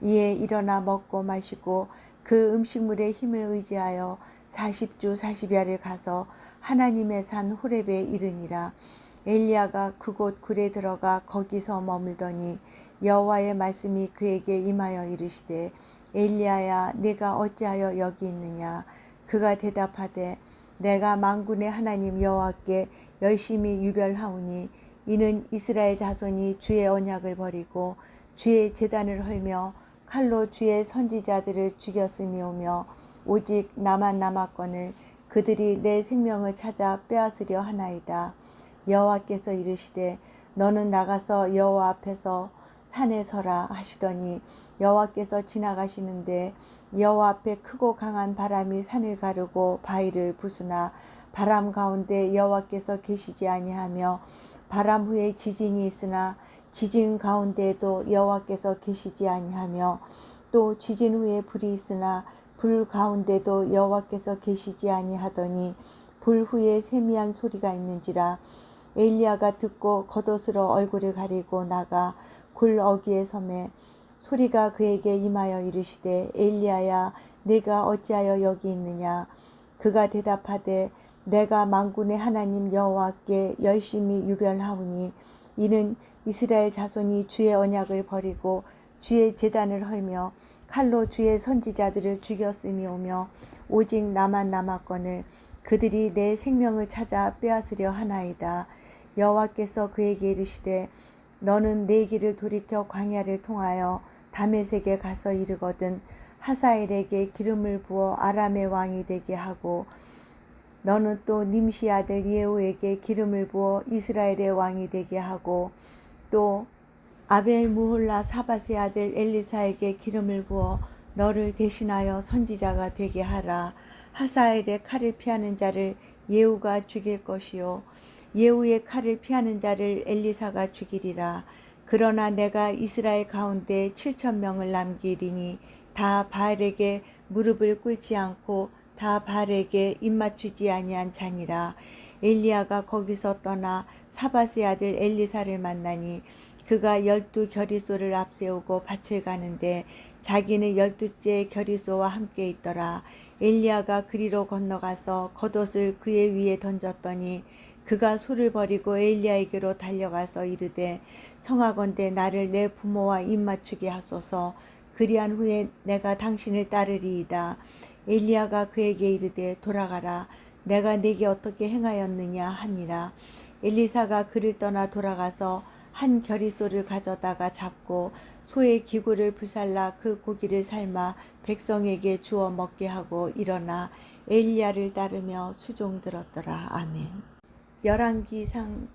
이에 일어나 먹고 마시고 그 음식물의 힘을 의지하여 40주 40야를 가서 하나님의 산 호렙에 이르니라. 엘리야가 그곳 굴에 들어가 거기서 머물더니 여호와의 말씀이 그에게 임하여 이르시되 엘리야야 네가 어찌하여 여기 있느냐. 그가 대답하되 내가 만군의 하나님 여호와께 열심히 유별하오니 이는 이스라엘 자손이 주의 언약을 버리고 주의 제단을 헐며 칼로 주의 선지자들을 죽였음이오며 오직 나만 남았거늘 그들이 내 생명을 찾아 빼앗으려 하나이다. 여호와께서 이르시되 너는 나가서 여호와 앞에서 산에 서라 하시더니 여호와께서 지나가시는데 여호와 앞에 크고 강한 바람이 산을 가르고 바위를 부수나 바람 가운데 여호와께서 계시지 아니하며 바람 후에 지진이 있으나 지진 가운데에도 여호와께서 계시지 아니하며 또 지진 후에 불이 있으나 불 가운데도 여호와께서 계시지 아니하더니 불 후에 세미한 소리가 있는지라. 엘리야가 듣고 겉옷으로 얼굴을 가리고 나가 굴 어귀에 서매 소리가 그에게 임하여 이르시되 엘리야야 네가 어찌하여 여기 있느냐. 그가 대답하되 내가 만군의 하나님 여호와께 열심히 유별하오니 이는 이스라엘 자손이 주의 언약을 버리고 주의 제단을 헐며 칼로 주의 선지자들을 죽였음이오며 오직 나만 남았거늘 그들이 내 생명을 찾아 빼앗으려 하나이다. 여호와께서 그에게 이르시되 너는 내 길을 돌이켜 광야를 통하여 다메섹에 가서 이르거든 하사엘에게 기름을 부어 아람의 왕이 되게 하고 너는 또 님시 아들 예후에게 기름을 부어 이스라엘의 왕이 되게 하고 또 아벨 무홀라 사밧의 아들 엘리사에게 기름을 부어 너를 대신하여 선지자가 되게 하라. 하사엘의 칼을 피하는 자를 예후가 죽일 것이요 예후의 칼을 피하는 자를 엘리사가 죽이리라. 그러나 내가 이스라엘 가운데 7,000명을 남기리니 다 바알에게 무릎을 꿇지 않고 다 바알에게 입맞추지 아니한 자니라. 엘리야가 거기서 떠나 사밧의 아들 엘리사를 만나니 그가 12겨리소를 앞세우고 밭을 가는데 자기는 12째 겨리소와 함께 있더라. 엘리야가 그리로 건너가서 겉옷을 그의 위에 던졌더니 그가 소를 버리고 엘리야에게로 달려가서 이르되 청하건대 나를 내 부모와 입맞추게 하소서. 그리한 후에 내가 당신을 따르리이다. 엘리야가 그에게 이르되 돌아가라. 내가 네게 어떻게 행하였느냐 하니라. 엘리사가 그를 떠나 돌아가서 한 겨리소를 가져다가 잡고 소의 기구를 불살라 그 고기를 삶아 백성에게 주어 먹게 하고 일어나 엘리야를 따르며 수종 들었더라. 아멘. 열왕기상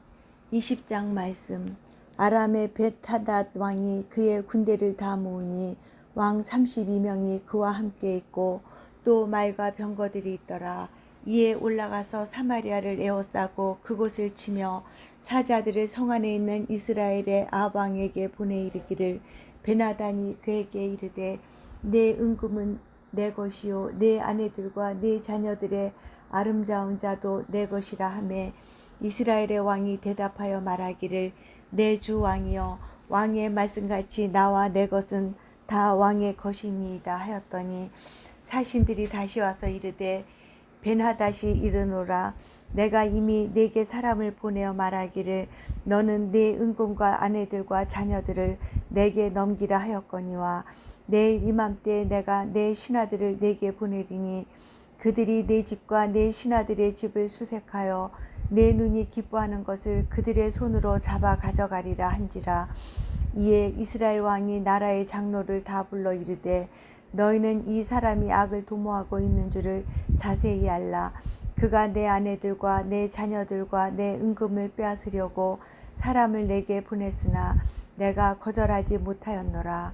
20장 말씀. 아람의 벳하닷 왕이 그의 군대를 다 모으니 왕 32명이 그와 함께 있고 또 말과 병거들이 있더라. 이에 올라가서 사마리아를 에워싸고 그곳을 치며 사자들을 성 안에 있는 이스라엘의 아방에게 보내 이르기를 베나단이 그에게 이르되 내 은금은 내 것이요 내 아내들과 내 자녀들의 아름다운 자도 내 것이라 하매 이스라엘의 왕이 대답하여 말하기를 내 주 왕이여 왕의 말씀같이 나와 내 것은 다 왕의 것이니이다 하였더니 사신들이 다시 와서 이르되 벤하닷이 이르노라. 내가 이미 네게 사람을 보내어 말하기를 너는 네 은금과 아내들과 자녀들을 내게 넘기라 하였거니와 내일 이맘때에 내가 내 신하들을 네게 보내리니 그들이 내 집과 내 신하들의 집을 수색하여 내 눈이 기뻐하는 것을 그들의 손으로 잡아 가져가리라 한지라. 이에 이스라엘 왕이 나라의 장로를 다 불러 이르되 너희는 이 사람이 악을 도모하고 있는 줄을 자세히 알라. 그가 내 아내들과 내 자녀들과 내 은금을 빼앗으려고 사람을 내게 보냈으나 내가 거절하지 못하였노라.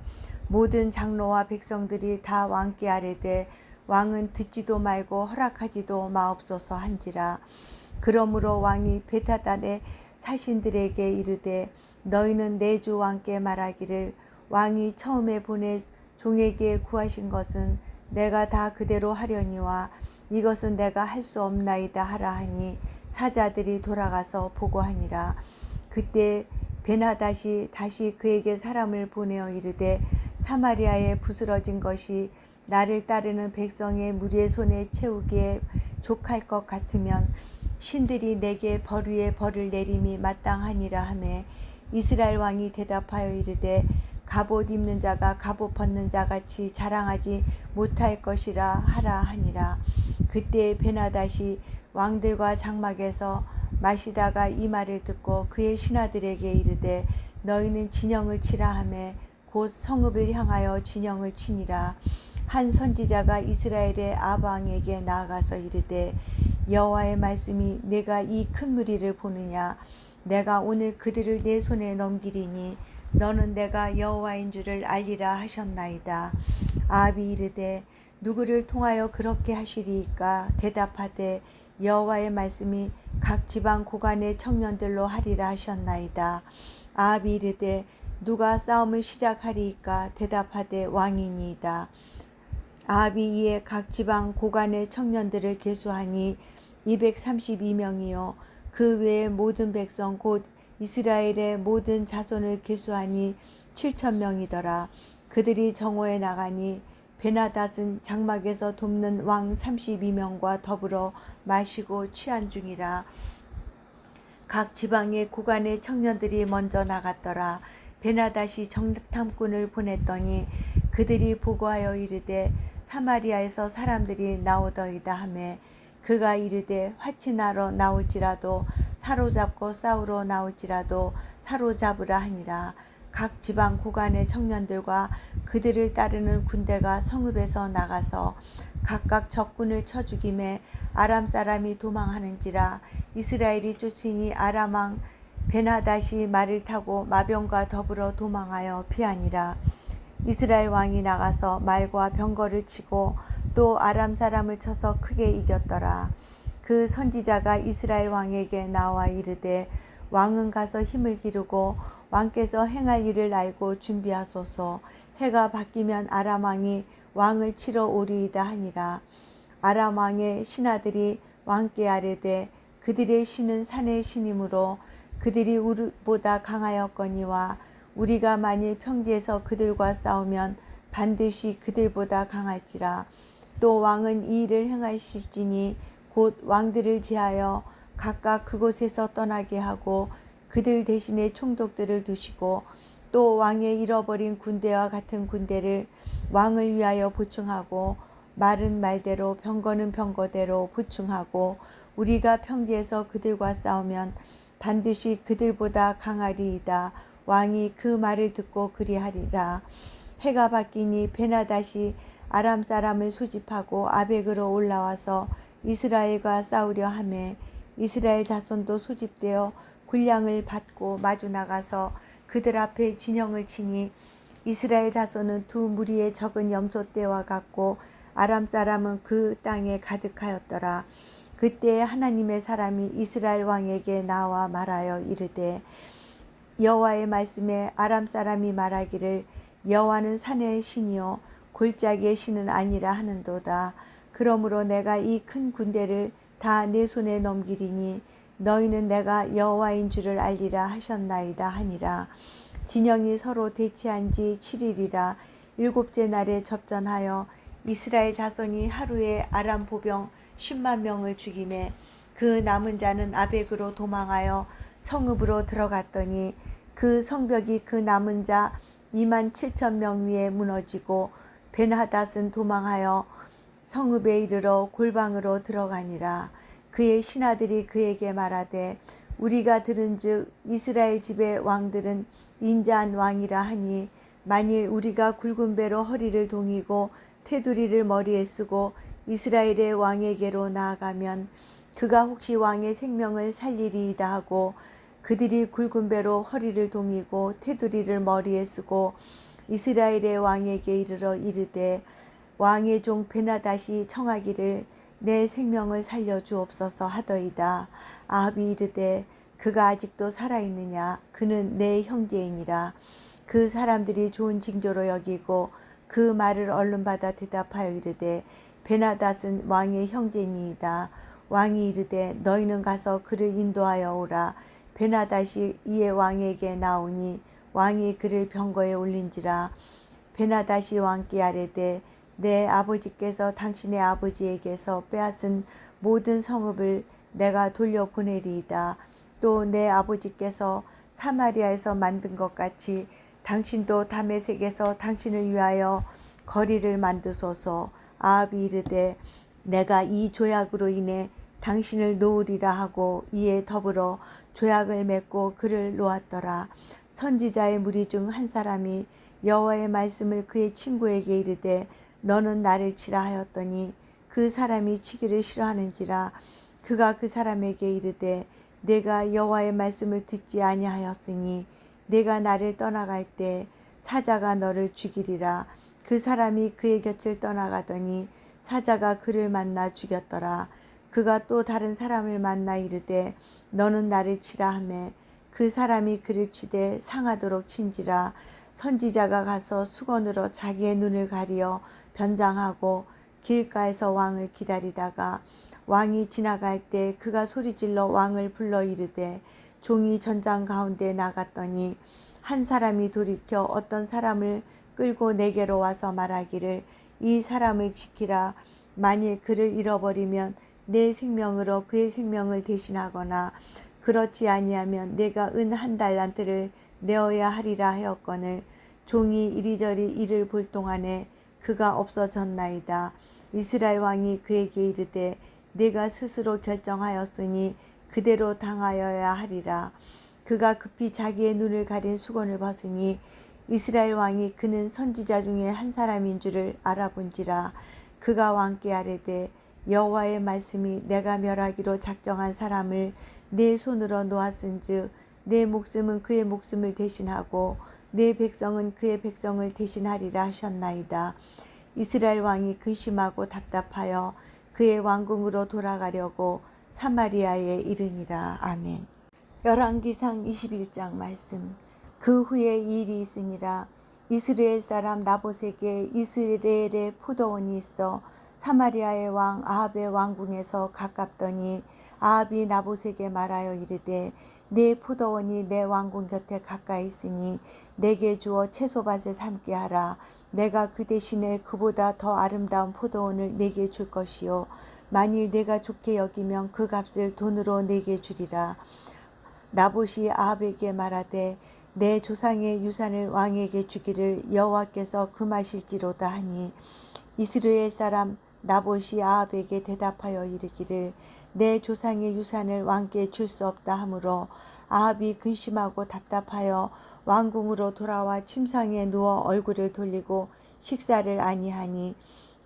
모든 장로와 백성들이 다 왕께 아뢰되 왕은 듣지도 말고 허락하지도 마옵소서 한지라. 그러므로 왕이 벳하닷의 사신들에게 이르되 너희는 내 주 왕께 말하기를 왕이 처음에 보내 종에게 구하신 것은 내가 다 그대로 하려니와 이것은 내가 할 수 없나이다 하라 하니 사자들이 돌아가서 보고하니라. 그때 베나닷이 다시 그에게 사람을 보내어 이르되 사마리아에 부스러진 것이 나를 따르는 백성의 무리의 손에 채우기에 족할 것 같으면 신들이 내게 벌 위에 벌을 내림이 마땅하니라 하매 이스라엘 왕이 대답하여 이르되 갑옷 입는 자가 갑옷 벗는 자 같이 자랑하지 못할 것이라 하라 하니라. 그때 베나닷이 왕들과 장막에서 마시다가 이 말을 듣고 그의 신하들에게 이르되 너희는 진영을 치라 하매 곧 성읍을 향하여 진영을 치니라. 한 선지자가 이스라엘의 아방에게 나아가서 이르되 여호와의 말씀이 내가 이 큰 무리를 보느냐 내가 오늘 그들을 내 손에 넘기리니 너는 내가 여호와인 줄을 알리라 하셨나이다. 아합이 이르되 누구를 통하여 그렇게 하시리이까 대답하되 여호와의 말씀이 각 지방 고관의 청년들로 하리라 하셨나이다. 아합이 이르되 누가 싸움을 시작하리이까 대답하되 왕이니이다. 아합이 이에 각 지방 고관의 청년들을 계수하니 232명이요 그 외의 모든 백성 곧 이스라엘의 모든 자손을 계수하니 7,000명이더라. 그들이 정오에 나가니 베나닷은 장막에서 돕는 왕 32명과 더불어 마시고 취한 중이라. 각 지방의 고관의 청년들이 먼저 나갔더라. 베나닷이 정탐꾼을 보냈더니 그들이 보고하여 이르되 사마리아에서 사람들이 나오더이다 하매 그가 이르되 화친하러 나올지라도 사로잡고 싸우러 나올지라도 사로잡으라 하니라. 각 지방 고관의 청년들과 그들을 따르는 군대가 성읍에서 나가서 각각 적군을 쳐 죽임에 아람 사람이 도망하는지라. 이스라엘이 쫓으니 아람 왕 베나닷이 말을 타고 마병과 더불어 도망하여 피하니라. 이스라엘 왕이 나가서 말과 병거를 치고 또 아람 사람을 쳐서 크게 이겼더라. 그 선지자가 이스라엘 왕에게 나와 이르되 왕은 가서 힘을 기르고 왕께서 행할 일을 알고 준비하소서. 해가 바뀌면 아람 왕이 왕을 치러 오리이다 하니라. 아람 왕의 신하들이 왕께 아뢰되 그들의 신은 산의 신이므로 그들이 우리보다 강하였거니와 우리가 만일 평지에서 그들과 싸우면 반드시 그들보다 강할지라. 또 왕은 이 일을 행하실지니 곧 왕들을 제하여 각각 그곳에서 떠나게 하고 그들 대신에 총독들을 두시고 또 왕의 잃어버린 군대와 같은 군대를 왕을 위하여 보충하고 말은 말대로 병거는 병거대로 보충하고 우리가 평지에서 그들과 싸우면 반드시 그들보다 강하리이다. 왕이 그 말을 듣고 그리하리라. 해가 바뀌니 베나닷이 아람 사람을 소집하고 아벡으로 올라와서 이스라엘과 싸우려 하매 이스라엘 자손도 소집되어 군량을 받고 마주 나가서 그들 앞에 진영을 치니 이스라엘 자손은 두 무리의 적은 염소떼와 같고 아람 사람은 그 땅에 가득하였더라. 그때 하나님의 사람이 이스라엘 왕에게 나와 말하여 이르되 여호와의 말씀에 아람 사람이 말하기를 여호와는 산의 신이요 골짜기의 신은 아니라 하는도다. 그러므로 내가 이 큰 군대를 다 내 손에 넘기리니 너희는 내가 여호와인 줄을 알리라 하셨나이다 하니라. 진영이 서로 대치한 지 7일이라. 일곱째 날에 접전하여 이스라엘 자손이 하루에 아람 보병 10만 명을 죽이매 그 남은 자는 아벡으로 도망하여 성읍으로 들어갔더니 그 성벽이 그 남은 자 27,000명 위에 무너지고 베나닷은 도망하여 성읍에 이르러 골방으로 들어가니라. 그의 신하들이 그에게 말하되 우리가 들은즉 이스라엘 집의 왕들은 인자한 왕이라 하니 만일 우리가 굵은 배로 허리를 동이고 테두리를 머리에 쓰고 이스라엘의 왕에게로 나아가면 그가 혹시 왕의 생명을 살리리이다 하고 그들이 굵은 배로 허리를 동이고 테두리를 머리에 쓰고 이스라엘의 왕에게 이르러 이르되 왕의 종 베나닷이 청하기를 내 생명을 살려주옵소서 하더이다. 아합이 이르되 그가 아직도 살아있느냐 그는 내 형제이니라. 그 사람들이 좋은 징조로 여기고 그 말을 얼른 받아 대답하여 이르되 베나닷은 왕의 형제니이다. 왕이 이르되 너희는 가서 그를 인도하여 오라. 베나닷이 이에 왕에게 나오니 왕이 그를 병거에 올린지라. 베나다시 왕께 아뢰되 내 아버지께서 당신의 아버지에게서 빼앗은 모든 성읍을 내가 돌려보내리이다. 또 내 아버지께서 사마리아에서 만든 것 같이 당신도 다메섹에서 당신을 위하여 거리를 만드소서. 아합이 이르되 내가 이 조약으로 인해 당신을 놓으리라 하고 이에 더불어 조약을 맺고 그를 놓았더라. 선지자의 무리 중 한 사람이 여호와의 말씀을 그의 친구에게 이르되 너는 나를 치라 하였더니 그 사람이 치기를 싫어하는지라. 그가 그 사람에게 이르되 내가 여호와의 말씀을 듣지 아니하였으니 내가 나를 떠나갈 때 사자가 너를 죽이리라. 그 사람이 그의 곁을 떠나가더니 사자가 그를 만나 죽였더라. 그가 또 다른 사람을 만나 이르되 너는 나를 치라 하매 그 사람이 그를 치되 상하도록 친지라. 선지자가 가서 수건으로 자기의 눈을 가리어 변장하고 길가에서 왕을 기다리다가 왕이 지나갈 때 그가 소리질러 왕을 불러 이르되 종이 전장 가운데 나갔더니 한 사람이 돌이켜 어떤 사람을 끌고 내게로 와서 말하기를 이 사람을 지키라. 만일 그를 잃어버리면 내 생명으로 그의 생명을 대신하거나 그렇지 아니하면 내가 은 1달란트를 내어야 하리라 하였거늘 종이 이리저리 이를 볼 동안에 그가 없어졌나이다. 이스라엘 왕이 그에게 이르되 내가 스스로 결정하였으니 그대로 당하여야 하리라. 그가 급히 자기의 눈을 가린 수건을 벗으니 이스라엘 왕이 그는 선지자 중에 한 사람인 줄을 알아본지라. 그가 왕께 아뢰되 여호와의 말씀이 내가 멸하기로 작정한 사람을 내 손으로 놓았은즉 내 목숨은 그의 목숨을 대신하고 내 백성은 그의 백성을 대신하리라 하셨나이다. 이스라엘 왕이 근심하고 답답하여 그의 왕궁으로 돌아가려고 사마리아에 이르니라. 아멘. 열왕기상 21장 말씀. 그 후에 이 일이 있으니라. 이스라엘 사람 나봇에게 이스라엘의 포도원이 있어 사마리아의 왕 아합의 왕궁에서 가깝더니 아합이 나봇에게 말하여 이르되 내 포도원이 내 왕궁 곁에 가까이 있으니 내게 주어 채소밭을 삼게 하라. 내가 그 대신에 그보다 더 아름다운 포도원을 내게 줄 것이요 만일 내가 좋게 여기면 그 값을 돈으로 내게 주리라. 나봇이 아합에게 말하되 내 조상의 유산을 왕에게 주기를 여호와께서 금하실지로다 하니 이스라엘 사람 나봇이 아합에게 대답하여 이르기를 내 조상의 유산을 왕께 줄 수 없다 하므로 아합이 근심하고 답답하여 왕궁으로 돌아와 침상에 누워 얼굴을 돌리고 식사를 아니하니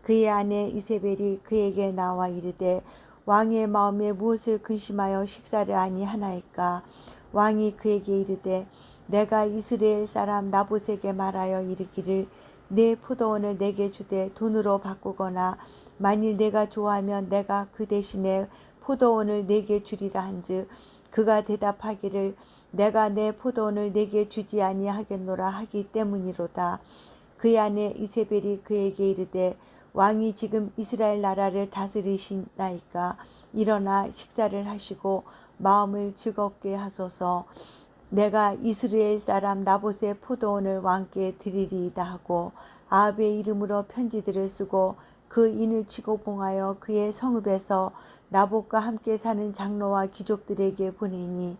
그의 아내 이세벨이 그에게 나와 이르되 왕의 마음에 무엇을 근심하여 식사를 아니하나이까. 왕이 그에게 이르되 내가 이스라엘 사람 나봇에게 말하여 이르기를 내 포도원을 내게 주되 돈으로 바꾸거나 만일 내가 좋아하면 내가 그 대신에 포도원을 내게 주리라 한즉 그가 대답하기를 내가 내 포도원을 내게 주지 아니하겠노라 하기 때문이로다. 그의 아내 이세벨이 그에게 이르되 왕이 지금 이스라엘 나라를 다스리시나이까. 일어나 식사를 하시고 마음을 즐겁게 하소서. 내가 이스라엘 사람 나봇의 포도원을 왕께 드리리이다 하고 아합의 이름으로 편지들을 쓰고 그 인을 치고 봉하여 그의 성읍에서 나봇과 함께 사는 장로와 귀족들에게 보내니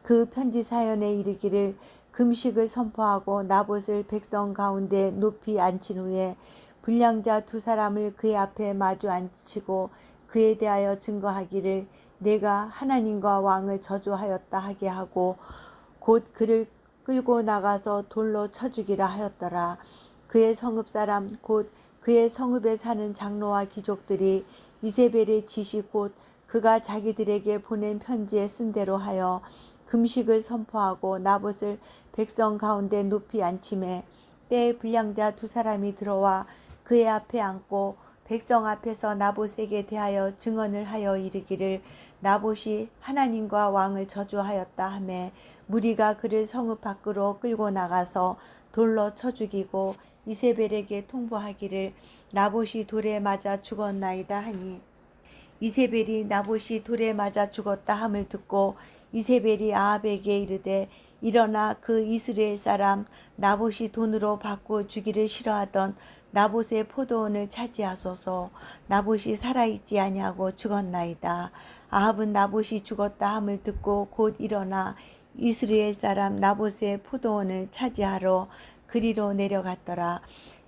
그 편지 사연에 이르기를 금식을 선포하고 나봇을 백성 가운데 높이 앉힌 후에 불량자 2사람을 그의 앞에 마주 앉히고 그에 대하여 증거하기를 내가 하나님과 왕을 저주하였다 하게 하고 곧 그를 끌고 나가서 돌로 쳐 죽이라 하였더라. 그의 성읍 사람 곧 그의 성읍에 사는 장로와 귀족들이 이세벨의 지시 곧 그가 자기들에게 보낸 편지에 쓴 대로 하여 금식을 선포하고 나봇을 백성 가운데 높이 앉히매 때에 불량자 2사람이 들어와 그의 앞에 앉고 백성 앞에서 나봇에게 대하여 증언을 하여 이르기를 나봇이 하나님과 왕을 저주하였다 하매 무리가 그를 성읍 밖으로 끌고 나가서 돌로 쳐 죽이고 이세벨에게 통보하기를 나봇이 돌에 맞아 죽었나이다 하니 이세벨이 나봇이 돌에 맞아 죽었다 함을 듣고 이세벨이 아합에게 이르되 일어나 그 이스라엘 사람 나봇이 돈으로 바꾸어 주기를 싫어하던 나봇의 포도원을 차지하소서. 나봇이 살아있지 아니하고 죽었나이다. 아합은 나봇이 죽었다 함을 듣고 곧 일어나 이스라엘 사람 나봇의 포도원을 차지하러 그리로 내려갔더라.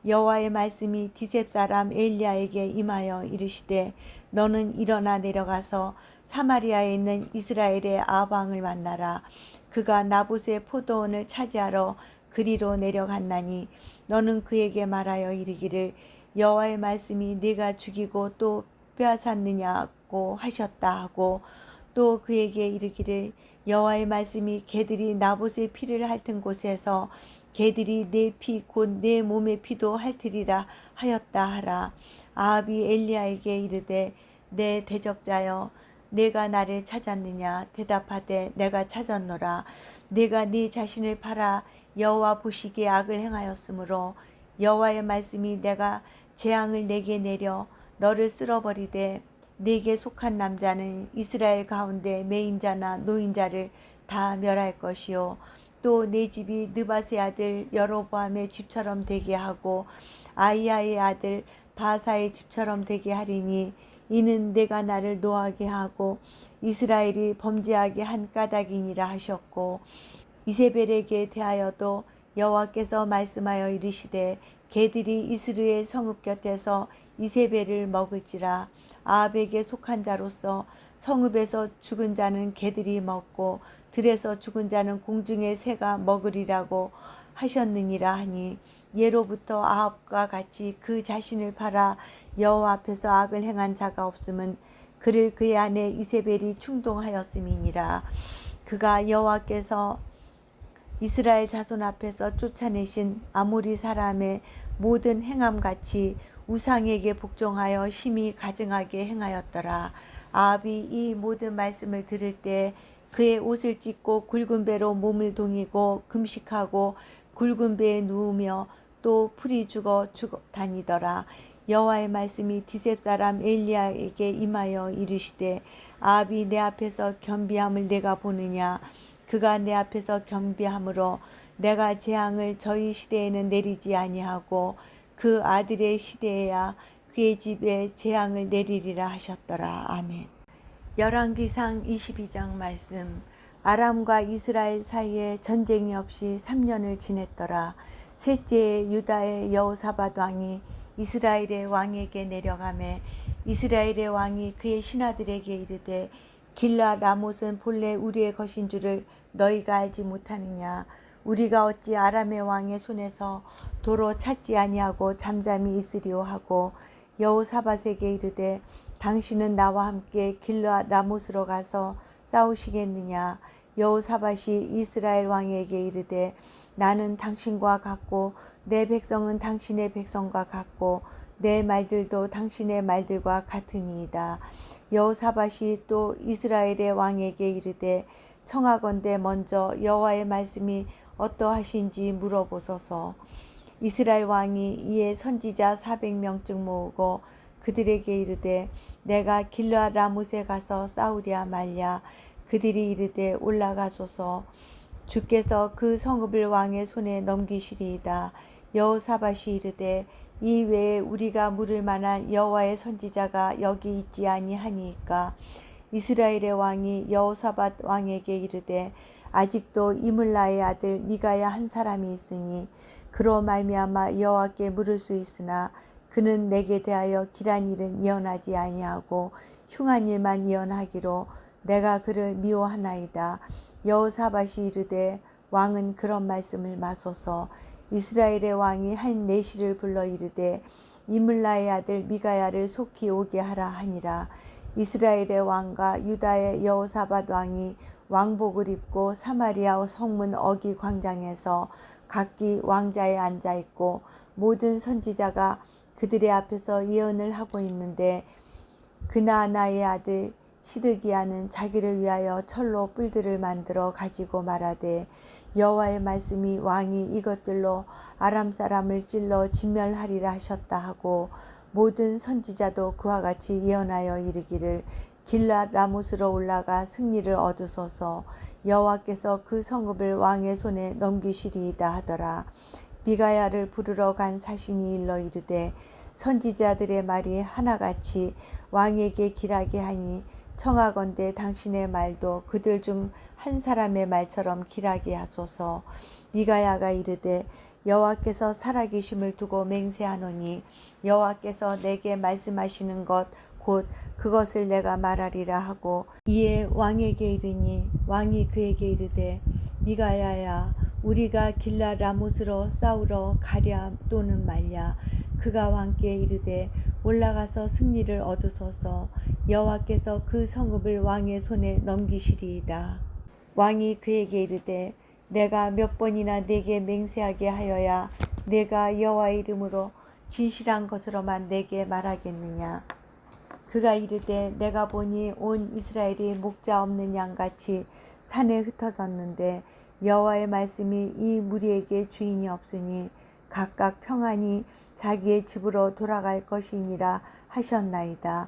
여호와의 말씀이 디셉 사람 엘리야에게 임하여 이르시되 너는 일어나 내려가서 사마리아에 있는 이스라엘의 아합 왕을 만나라. 그가 나봇의 포도원을 차지하러 그리로 내려갔나니 너는 그에게 말하여 이르기를 여호와의 말씀이 네가 죽이고 또 빼앗았느냐고 하셨다 하고 또 그에게 이르기를 여호와의 말씀이 개들이 나봇의 피를 핥은 곳에서 개들이 내 피 곧 내 몸의 피도 핥으리라 하였다 하라. 아합이 엘리야에게 이르되 내 대적자여 내가 나를 찾았느냐. 대답하되 내가 찾았노라. 내가 네 자신을 팔아 여호와 보시기에 악을 행하였으므로 여호와의 말씀이 내가 재앙을 내게 내려 너를 쓸어버리되 네게 속한 남자는 이스라엘 가운데 매임자나 노인자를 다 멸할 것이요 또 내 집이 느밧의 아들 여로보암의 집처럼 되게 하고 아이야의 아들 바사의 집처럼 되게 하리니 이는 내가 나를 노하게 하고 이스라엘이 범죄하게 한 까닭이니라 하셨고 이세벨에게 대하여도 여호와께서 말씀하여 이르시되 개들이 이스라엘 성읍 곁에서 이세벨을 먹을지라. 아합에게 속한 자로서 성읍에서 죽은 자는 개들이 먹고 들에서 죽은 자는 공중의 새가 먹으리라고 하셨느니라 하니 예로부터 아합과 같이 그 자신을 팔아 여호와 앞에서 악을 행한 자가 없음은 그를 그의 아내 이세벨이 충동하였음이니라. 그가 여호와께서 이스라엘 자손 앞에서 쫓아내신 아모리 사람의 모든 행함같이 우상에게 복종하여 심히 가증하게 행하였더라. 아합이 이 모든 말씀을 들을 때 그의 옷을 찢고 굵은 배로 몸을 동이고 금식하고 굵은 배에 누우며 또 풀이 죽어 다니더라. 여호와의 말씀이 디셉 사람 엘리야에게 임하여 이르시되 아합이 내 앞에서 겸비함을 내가 보느냐. 그가 내 앞에서 겸비함으로 내가 재앙을 저희 시대에는 내리지 아니하고 그 아들의 시대에야 그의 집에 재앙을 내리리라 하셨더라. 아멘. 열왕기상 22장 말씀. 아람과 이스라엘 사이에 전쟁이 없이 3년을 지냈더라. 셋째에 유다의 여호사밧 왕이 이스라엘의 왕에게 내려가매 이스라엘의 왕이 그의 신하들에게 이르되 길라 라못은 본래 우리의 것인 줄을 너희가 알지 못하느냐. 우리가 어찌 아람의 왕의 손에서 도로 찾지 아니하고 잠잠히 있으리오 하고 여호사밧에게 이르되 당신은 나와 함께 길라 라못으로 가서 싸우시겠느냐. 여호사밧이 이스라엘 왕에게 이르되 나는 당신과 같고 내 백성은 당신의 백성과 같고 내 말들도 당신의 말들과 같으니이다. 여호사밧이 또 이스라엘의 왕에게 이르되 청하건대 먼저 여호와의 말씀이 어떠하신지 물어보소서. 이스라엘 왕이 이에 선지자 400명쯤 모으고 그들에게 이르되 내가 길르앗 라못에 가서 싸우랴 말랴. 그들이 이르되 올라가소서. 주께서 그 성읍을 왕의 손에 넘기시리이다. 여호사밧이 이르되 이 외에 우리가 물을 만한 여호와의 선지자가 여기 있지 아니하니이까. 이스라엘의 왕이 여호사밧 왕에게 이르되 아직도 이물라의 아들 미가야 한 사람이 있으니 그로 말미암아 여호와께 물을 수 있으나 그는 내게 대하여 길한 일은 예언하지 아니하고 흉한 일만 예언하기로 내가 그를 미워하나이다. 여호사밧이 이르되 왕은 그런 말씀을 마소서. 이스라엘의 왕이 한 내시를 불러 이르되 이물라의 아들 미가야를 속히 오게 하라 하니라. 이스라엘의 왕과 유다의 여호사밧 왕이 왕복을 입고 사마리아 성문 어기 광장에서 각기 왕자에 앉아 있고 모든 선지자가 그들의 앞에서 예언을 하고 있는데 그나아나의 아들 시드기야는 자기를 위하여 철로 뿔들을 만들어 가지고 말하되 여호와의 말씀이 왕이 이것들로 아람 사람을 찔러 진멸하리라 하셨다 하고 모든 선지자도 그와 같이 예언하여 이르기를 길랏 라못으로 올라가 승리를 얻으소서. 여호와께서 그 성읍을 왕의 손에 넘기시리이다 하더라. 미가야를 부르러 간 사신이 일러 이르되 선지자들의 말이 하나같이 왕에게 길하게 하니 청하건대 당신의 말도 그들 중 한 사람의 말처럼 길하게 하소서. 미가야가 이르되 여호와께서 살아계심을 두고 맹세하노니 여호와께서 내게 말씀하시는 것 곧 그것을 내가 말하리라 하고 이에 왕에게 이르니 왕이 그에게 이르되 미가야야 우리가 길라 라못으로 싸우러 가랴 또는 말랴. 그가 왕께 이르되 올라가서 승리를 얻으소서. 여호와께서 그 성읍을 왕의 손에 넘기시리이다. 왕이 그에게 이르되 내가 몇 번이나 내게 맹세하게 하여야 내가 여호와의 이름으로 진실한 것으로만 내게 말하겠느냐. 그가 이르되 내가 보니 온 이스라엘이 목자 없는 양같이 산에 흩어졌는데 여호와의 말씀이 이 무리에게 주인이 없으니 각각 평안히 자기의 집으로 돌아갈 것이니라 하셨나이다.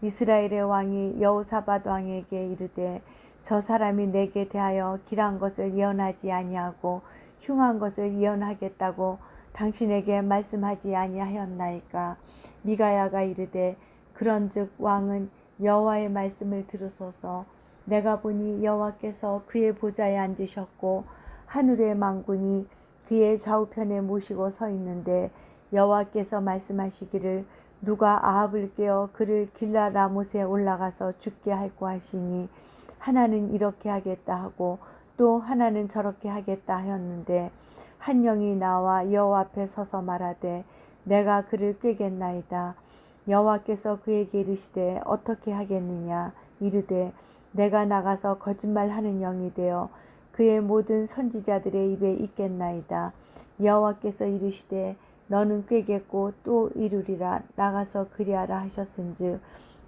이스라엘의 왕이 여호사밧 왕에게 이르되 저 사람이 내게 대하여 길한 것을 예언하지 아니하고 흉한 것을 예언하겠다고 당신에게 말씀하지 아니하였나이까. 미가야가 이르되 그런즉 왕은 여호와의 말씀을 들으소서. 내가 보니 여호와께서 그의 보좌에 앉으셨고 하늘의 만군이 그의 좌우편에 모시고 서 있는데 여호와께서 말씀하시기를 누가 아합을 깨어 그를 길라 라못에 올라가서 죽게 할고 하시니 하나는 이렇게 하겠다 하고 또 하나는 저렇게 하겠다 하였는데 한 영이 나와 여호와 앞에 서서 말하되 내가 그를 꾀겠나이다. 여호와께서 그에게 이르시되 어떻게 하겠느냐. 이르되 내가 나가서 거짓말하는 영이 되어 그의 모든 선지자들의 입에 있겠나이다. 여호와께서 이르시되 너는 꾀겠고 또 이루리라. 나가서 그리하라 하셨은즉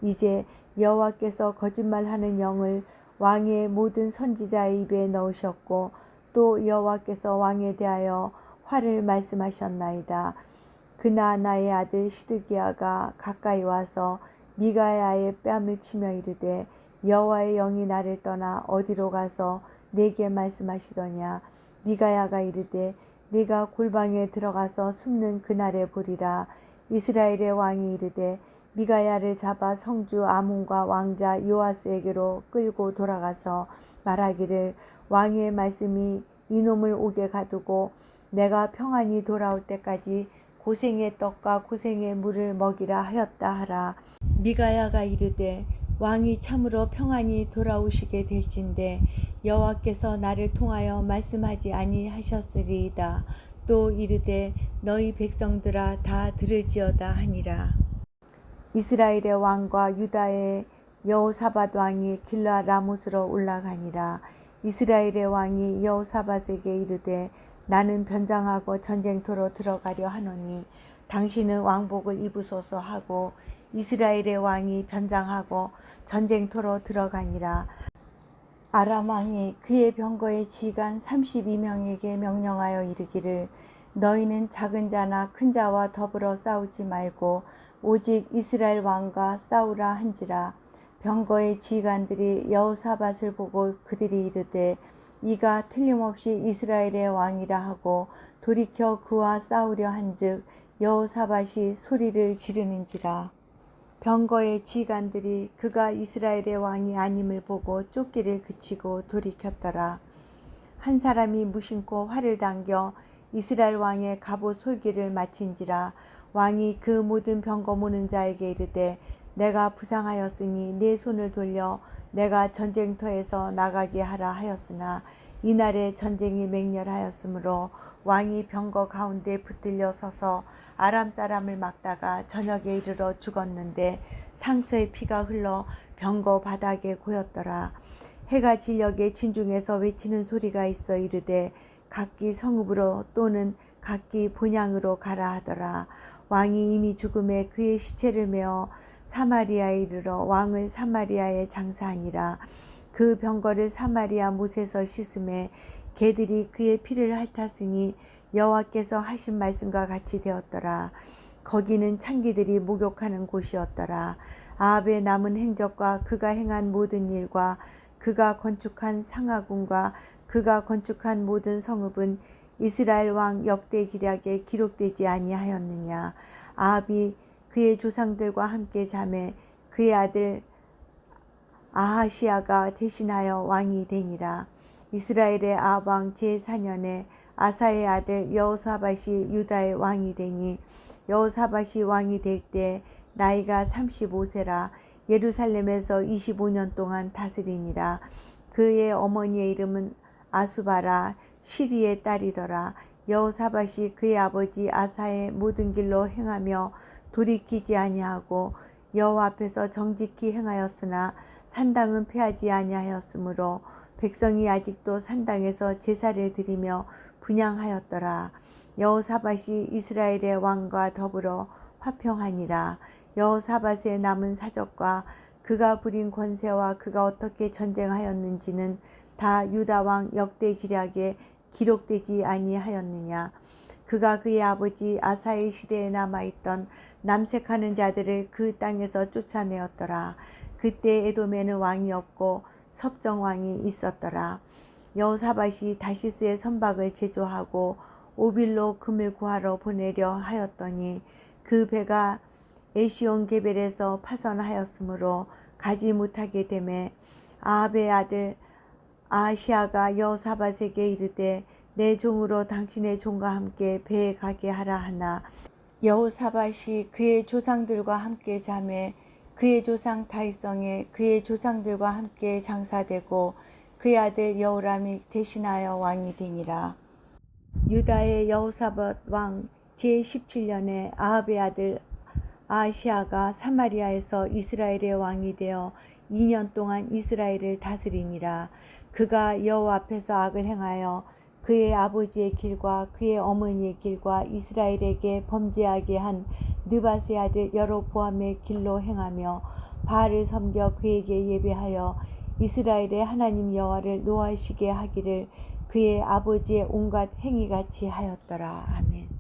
이제 여호와께서 거짓말하는 영을 왕의 모든 선지자의 입에 넣으셨고 또 여호와께서 왕에 대하여 화를 말씀하셨나이다. 그나아나의 아들 시드기야가 가까이 와서 미가야의 뺨을 치며 이르되 여호와의 영이 나를 떠나 어디로 가서 내게 말씀하시더냐. 미가야가 이르되 네가 골방에 들어가서 숨는 그날에 보리라. 이스라엘의 왕이 이르되 미가야를 잡아 성주 아몬과 왕자 요아스에게로 끌고 돌아가서 말하기를 왕의 말씀이 이놈을 옥에 가두고 내가 평안히 돌아올 때까지 고생의 떡과 고생의 물을 먹이라 하였다 하라. 미가야가 이르되 왕이 참으로 평안히 돌아오시게 될진대 여호와께서 나를 통하여 말씀하지 아니하셨으리이다. 또 이르되 너희 백성들아 다 들을지어다 하니라. 이스라엘의 왕과 유다의 여호사밧 왕이 길라 라못으로 올라가니라. 이스라엘의 왕이 여호사밧에게 이르되 나는 변장하고 전쟁터로 들어가려 하노니 당신은 왕복을 입으소서 하고 이스라엘의 왕이 변장하고 전쟁터로 들어가니라. 아람 왕이 그의 병거의 지휘관 32명에게 명령하여 이르기를 너희는 작은 자나 큰 자와 더불어 싸우지 말고 오직 이스라엘 왕과 싸우라 한지라. 병거의 지휘관들이 여호사밧을 보고 그들이 이르되 이가 틀림없이 이스라엘의 왕이라 하고 돌이켜 그와 싸우려 한즉 여호사밧이 소리를 지르는지라. 병거의 지휘관들이 그가 이스라엘의 왕이 아님을 보고 쫓기를 그치고 돌이켰더라. 한 사람이 무심코 활을 당겨 이스라엘 왕의 갑옷 솔기를 마친지라. 왕이 그 모든 병거 모는 자에게 이르되 내가 부상하였으니 내 손을 돌려 내가 전쟁터에서 나가게 하라 하였으나 이날에 전쟁이 맹렬하였으므로 왕이 병거 가운데 붙들려 서서 아람 사람을 막다가 저녁에 이르러 죽었는데 상처의 피가 흘러 병거 바닥에 고였더라. 해가 진녘에 진중에서 외치는 소리가 있어 이르되 각기 성읍으로 또는 각기 본향으로 가라 하더라. 왕이 이미 죽음에 그의 시체를 메어 사마리아에 이르러 왕을 사마리아에 장사하니라. 그 병거를 사마리아 못에서 씻음에 개들이 그의 피를 핥았으니 여호와께서 하신 말씀과 같이 되었더라. 거기는 창기들이 목욕하는 곳이었더라. 아합의 남은 행적과 그가 행한 모든 일과 그가 건축한 상하궁과 그가 건축한 모든 성읍은 이스라엘 왕 역대지략에 기록되지 아니하였느냐. 아합이 그의 조상들과 함께 자매 그의 아들 아하시아가 대신하여 왕이 되니라. 이스라엘의 아합 왕 제4년에 아사의 아들 여호사밧이 유다의 왕이 되니 여호사밧이 왕이 될 때 나이가 35세라. 예루살렘에서 25년 동안 다스리니라. 그의 어머니의 이름은 아수바라 시리의 딸이더라. 여호사밧이 그의 아버지 아사의 모든 길로 행하며 돌이키지 아니하고 여호와 앞에서 정직히 행하였으나 산당은 폐하지 아니하였으므로 백성이 아직도 산당에서 제사를 드리며 분향하였더라. 여호사밧이 이스라엘의 왕과 더불어 화평하니라. 여호사밧의 남은 사적과 그가 부린 권세와 그가 어떻게 전쟁하였는지는 다 유다 왕 역대지략에 기록되지 아니하였느냐. 그가 그의 아버지 아사의 시대에 남아있던 남색하는 자들을 그 땅에서 쫓아내었더라. 그때 에돔에는 왕이 없고 섭정 왕이 있었더라. 여호사밧이 다시스의 선박을 제조하고 오빌로 금을 구하러 보내려 하였더니 그 배가 에시온 게벨에서 파선하였으므로 가지 못하게 되매 아합의 아들 아하시아가 여호사밧에게 이르되 내 종으로 당신의 종과 함께 배에 가게 하라 하나 여호사밧이 그의 조상들과 함께 자매 그의 조상 다윗성에 그의 조상들과 함께 장사되고 그의 아들 여호람이 대신하여 왕이 되니라. 유다의 여호사밧 왕 제17년에 아합의 아들 아하시아가 사마리아에서 이스라엘의 왕이 되어 2년 동안 이스라엘을 다스리니라. 그가 여호와 앞에서 악을 행하여 그의 아버지의 길과 그의 어머니의 길과 이스라엘에게 범죄하게 한 느밧의 아들 여로보암의 길로 행하며 바알을 섬겨 그에게 예배하여 이스라엘의 하나님 여호와를 노하시게 하기를 그의 아버지의 온갖 행위같이 하였더라. 아멘.